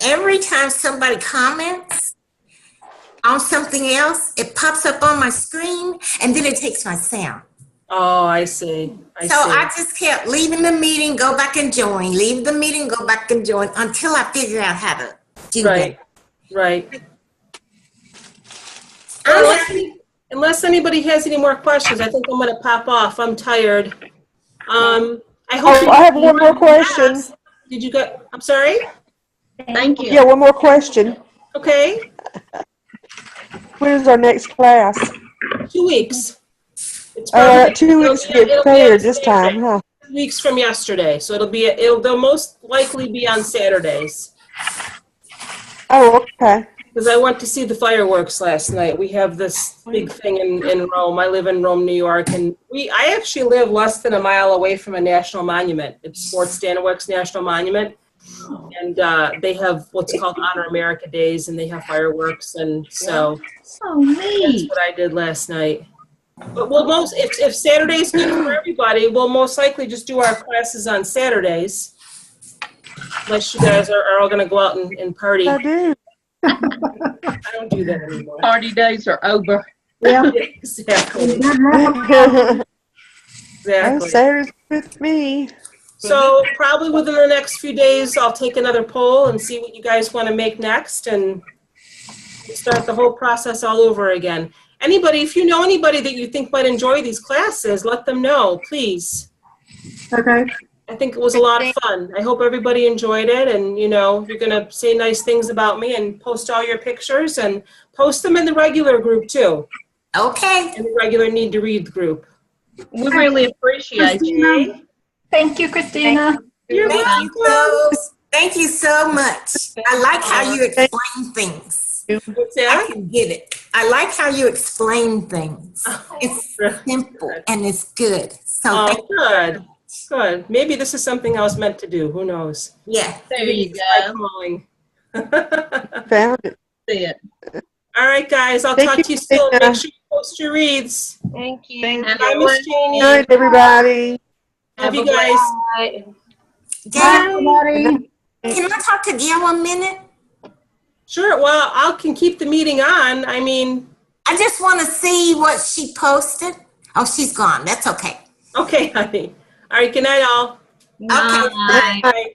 Every time somebody comments on something else, it pops up on my screen, and then it takes my sound. Oh, I see. I just kept leaving the meeting, go back and join, leave the meeting, go back and join, until I figured out how to do that. Right. Unless anybody has any more questions, I think I'm going to pop off. I'm tired. I have one more question. Did you go? I'm sorry? Thank you. Yeah, one more question. Okay. When is our next class? 2 weeks. It's 2 weeks prepared this time, huh? 2 weeks from yesterday, so they'll most likely be on Saturdays. Oh, okay. Because I went to see the fireworks last night. We have this big thing in Rome. I live in Rome, New York, and I actually live less than a mile away from a national monument. It's Fort Stanwix National Monument, and they have what's called Honor America Days, and they have fireworks, and so that's what I did last night. But if Saturday's good for everybody, we'll most likely just do our classes on Saturdays, unless you guys are all going to go out and party. I do. I don't do that anymore. Party days are over. Yeah. Exactly. Sarah's with me. So probably within the next few days, I'll take another poll and see what you guys want to make next, and start the whole process all over again. If you know anybody that you think might enjoy these classes, let them know, please. Okay. I think it was a lot of fun. I hope everybody enjoyed it, and you're going to say nice things about me and post all your pictures and post them in the regular group too. Okay. In the regular Need to Read group. We really appreciate you. Thank you, Christina. You're Thank you, thank you so much. I like how you explain things. What's I that? can get it. I like how you explain things. It's simple and it's good. So Oh, thank you. good. Good. Maybe this is something I was meant to do. Who knows? Yeah. There Maybe you it's my go. calling. Found it. See it. All right, guys. I'll Thank talk you, to you soon. Christina. Make sure you post your wreaths. Thank you. Thank Bye, you. Miss Janie. Good night, everybody. Love Have you a blessed guys. Bye. Gail, Everybody. can I talk to Gail a minute? Sure. Well, I can keep the meeting on. I mean, I just want to see what she posted. Oh, she's gone. That's okay. okay, honey. All right. Good night, all. Okay, bye. Bye. Bye.